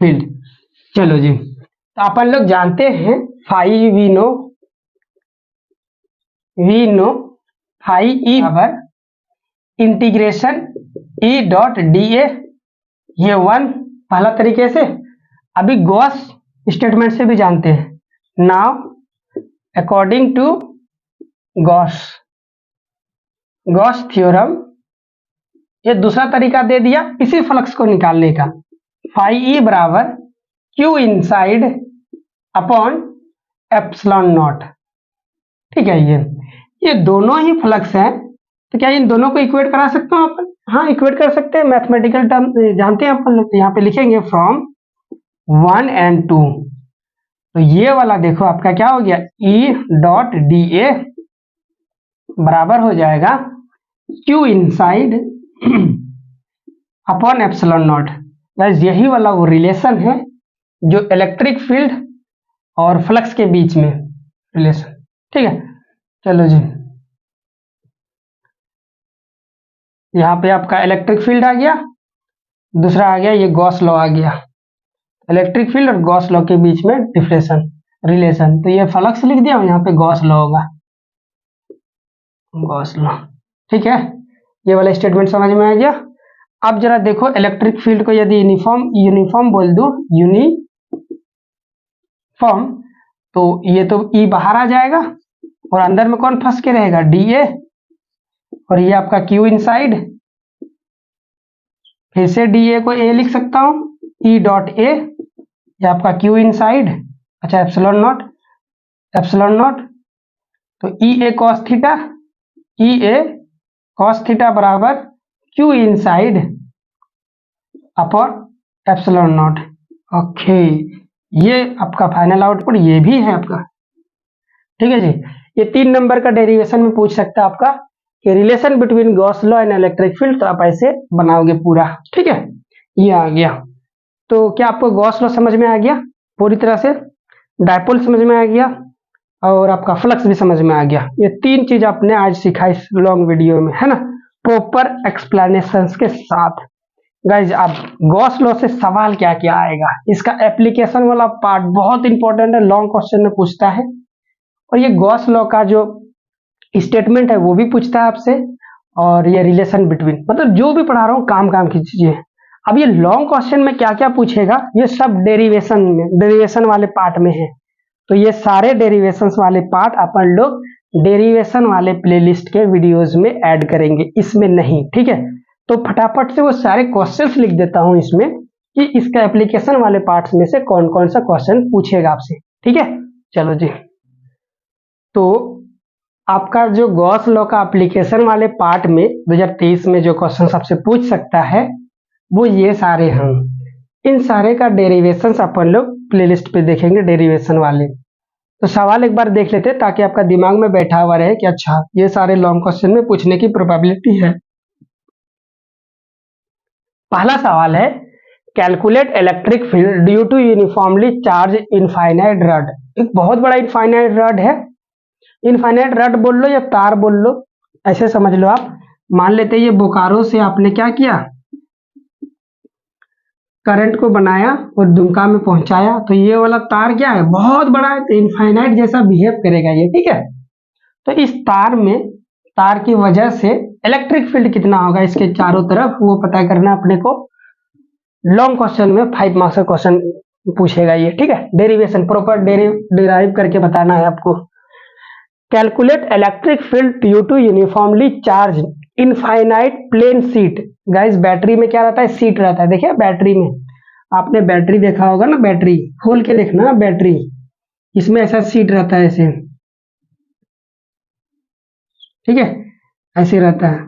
फील्ड। चलो जी, तो अपन लोग जानते हैं phi we know phi E बराबर integration E dot D A, ये वन पहला तरीके से। अभी गॉस स्टेटमेंट से भी जानते हैं। Now according to Gauss theorem, ये दूसरा तरीका दे दिया इसी फ्लक्स को निकालने का। फाई ई बराबर Q inside upon epsilon not. ठीक है, ये दोनों ही फ्लक्स हैं, तो क्या इन दोनों को इक्वेट करा सकते हो अपन? हाँ, इक्वेट कर सकते हैं। मैथमेटिकल टर्म जानते हैं अपन लोग, यहाँ पे लिखेंगे फ्रॉम 1 and 2। तो ये वाला देखो आपका क्या हो गया, ई डॉट डी ए बराबर हो जाएगा Q inside upon epsilon not. यही वाला वो रिलेशन है जो इलेक्ट्रिक फील्ड और फ्लक्स के बीच में रिलेशन। ठीक है, चलो जी, यहाँ पे आपका इलेक्ट्रिक फील्ड आ गया, दूसरा आ गया ये गॉस लॉ आ गया, इलेक्ट्रिक फील्ड और गॉस लॉ के बीच में डिफरेंशन रिलेशन। तो ये फ्लक्स लिख दिया, यहाँ पे गॉस लॉ होगा, गॉस लॉ। ठीक है, ये वाला स्टेटमेंट समझ में आ गया। अब जरा देखो, इलेक्ट्रिक फील्ड को यदि यूनिफॉर्म बोल दो, यूनिफॉर्म, तो ये तो ई बाहर आ जाएगा और अंदर में कौन फंस के रहेगा, डी ए, और ये आपका क्यू इनसाइड। फिर से डी ए को ए लिख सकता हूं, ई डॉट ए, ये आपका क्यू इनसाइड, अच्छा एप्सिलॉन नॉट, तो ई ए कॉस थीटा बराबर Q inside upon epsilon not. Okay, ये आपका फाइनल आउटपुट ये भी है आपका। ठीक है जी, ये 3 नंबर का डेरिवेशन में पूछ सकता है आपका कि relation between Gauss law and electric field, तो आप ऐसे बनाओगे पूरा। ठीक है, ये आ गया। तो क्या आपको गॉस लॉ समझ में आ गया पूरी तरह से, डायपोल समझ में आ गया और आपका फ्लक्स भी समझ में आ गया। ये 3 चीज आपने आज सीखा इस लॉन्ग वीडियो में, है ना, प्रॉपर एक्सप्लेनेशंस के साथ। गाइज, अब गॉस लॉ से सवाल क्या क्या आएगा, इसका एप्लीकेशन वाला पार्ट बहुत इंपॉर्टेंट है, लॉन्ग क्वेश्चन में पूछता है। और ये गॉस लॉ का जो स्टेटमेंट है वो भी पूछता है आपसे, और ये रिलेशन बिटवीन, मतलब जो भी पढ़ा रहा हूँ काम की चीजें। अब ये लॉन्ग क्वेश्चन में क्या क्या पूछेगा, ये सब डेरिवेशन वाले पार्ट में है। तो ये सारे डेरिवेशंस वाले पार्ट अपन लोग डेरिवेशन वाले प्लेलिस्ट के वीडियोस में ऐड करेंगे, इसमें नहीं। ठीक है, तो फटाफट से वो सारे क्वेश्चंस लिख देता हूं इसमें कि इसका एप्लीकेशन वाले पार्ट्स में से कौन कौन सा क्वेश्चन पूछेगा आपसे। ठीक है, चलो जी, तो आपका जो गॉस लॉ का एप्लीकेशन वाले पार्ट में 2023 में जो क्वेश्चन आपसे पूछ सकता है वो ये सारे हैं। इन सारे का डेरिवेशन अपन लोग प्लेलिस्ट पे देखेंगे, डेरिवेशन वाले। तो सवाल एक बार देख लेते हैं ताकि आपका दिमाग में बैठा हुआ रहे कि अच्छा ये सारे लॉन्ग क्वेश्चन में पूछने की प्रोबेबिलिटी है। पहला सवाल है, calculate electric field due to uniformly charge infinite rod. एक बहुत बड़ा इनफाइनाइट रड है, इनफाइनाइट रड बोल लो या तार बोल लो, ऐसे समझ लो आप। मान लेते हैं ये बोकारो से आपने क्या किया, करंट को बनाया और दुमका में पहुंचाया, तो ये वाला तार क्या है, बहुत बड़ा है, तो इनफाइनाइट जैसा बिहेव करेगा ये। ठीक है, तो इस तार की वजह से इलेक्ट्रिक फील्ड कितना होगा इसके चारों तरफ, वो पता करना अपने को। लॉन्ग क्वेश्चन में 5 मार्क्स का क्वेश्चन पूछेगा ये। ठीक है, डेरिवेशन प्रॉपर डिराइव करके बताना है आपको। Calculate electric field due to uniformly charge infinite plane sheet. Guys, battery में क्या रहता है, सीट रहता है। देखिए बैटरी में, आपने बैटरी देखा होगा ना, बैटरी खोल के देखना बैटरी, इसमें ऐसा सीट रहता है ऐसे, ठीक है, ऐसे रहता है।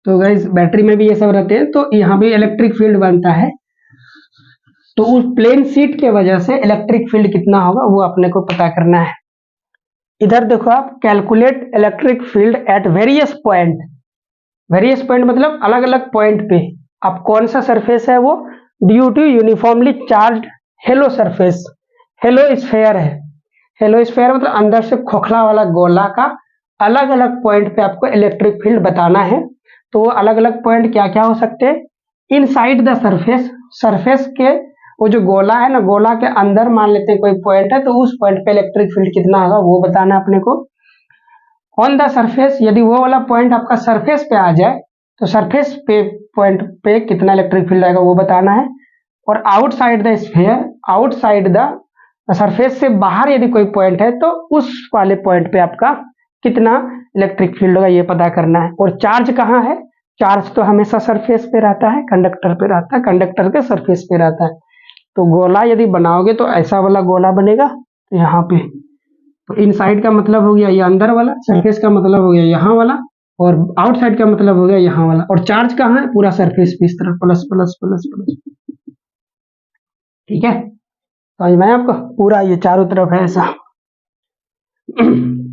तो गाइस बैटरी में भी ये सब रहते हैं, तो यहाँ भी इलेक्ट्रिक फील्ड बनता है। तो उस प्लेन शीट के वजह से इलेक्ट्रिक फील्ड कितना होगा वो अपने को पता करना है। इधर देखो आप, calculate electric field at various point. Various point मतलब अलग अलग पॉइंट पे। अब कौन सा सरफेस है वो, due to uniformly charge hollow surface. Hollow sphere है। हेलो स्फेयर मतलब अंदर से खोखला वाला गोला का अलग अलग पॉइंट पे आपको इलेक्ट्रिक फील्ड बताना है। तो वो अलग अलग पॉइंट क्या क्या हो सकते हैं, इनसाइड द सरफेस, सरफेस के वो जो गोला है ना, गोला के अंदर मान लेते हैं कोई पॉइंट है, तो उस पॉइंट पे इलेक्ट्रिक फील्ड कितना होगा वो बताना है अपने को। ऑन द सरफेस, यदि वो वाला पॉइंट आपका सरफेस पे आ जाए तो सरफेस पे पॉइंट पे कितना इलेक्ट्रिक फील्ड आएगा वो बताना है। और outside the sphere, outside the surface से बाहर यदि कोई पॉइंट है तो उस वाले पॉइंट पे आपका कितना इलेक्ट्रिक फील्ड होगा ये पता करना है। और चार्ज कहाँ है, चार्ज तो हमेशा सरफेस पे रहता है, कंडक्टर पे रहता है, कंडक्टर के सरफेस पे रहता है। तो गोला यदि बनाओगे तो ऐसा वाला गोला बनेगा, तो यहाँ पे तो इनसाइड का मतलब हो गया ये अंदर वाला, सरफेस का मतलब हो गया यहाँ वाला, और आउटसाइड का मतलब हो गया यहाँ वाला। और चार्ज कहाँ है, पूरा सरफेस पे इस तरफ प्लस प्लस प्लस प्लस। ठीक है, समझ में आया आपको, पूरा ये चारों तरफ है ऐसा।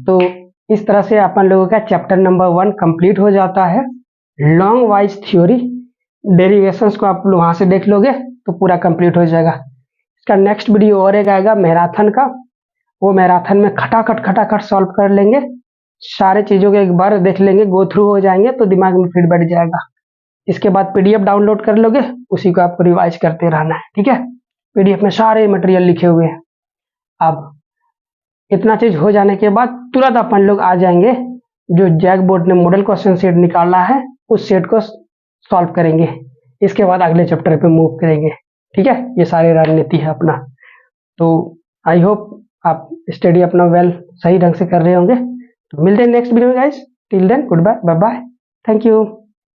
तो इस तरह से अपन लोगों का चैप्टर नंबर 1 कंप्लीट हो जाता है। लॉन्ग वाइज थ्योरी डेरिवेशंस को आप वहां से देख लोगे तो पूरा कंप्लीट हो जाएगा। इसका नेक्स्ट वीडियो और एक आएगा मैराथन का, वो मैराथन में खटाखट सॉल्व कर लेंगे, सारे चीजों को एक बार देख लेंगे, गो थ्रू हो जाएंगे तो दिमाग में फिर बैठ जाएगा। इसके बाद पीडीएफ डाउनलोड कर लोगे, उसी को आपको रिवाइज करते रहना है। ठीक है, पीडीएफ में सारे मटेरियल लिखे हुए हैं। अब इतना चीज हो जाने के बाद तुरंत अपन लोग आ जाएंगे, जो जैक बोर्ड ने मॉडल क्वेश्चन सेट निकाला है उस सेट को सॉल्व करेंगे। इसके बाद अगले चैप्टर पे मूव करेंगे। ठीक है, ये सारी रणनीति है अपना। तो आई होप आप स्टडी अपना वेल सही ढंग से कर रहे होंगे। तो मिलते हैं नेक्स्ट वीडियो में guys, till then good bye, bye bye, thank you.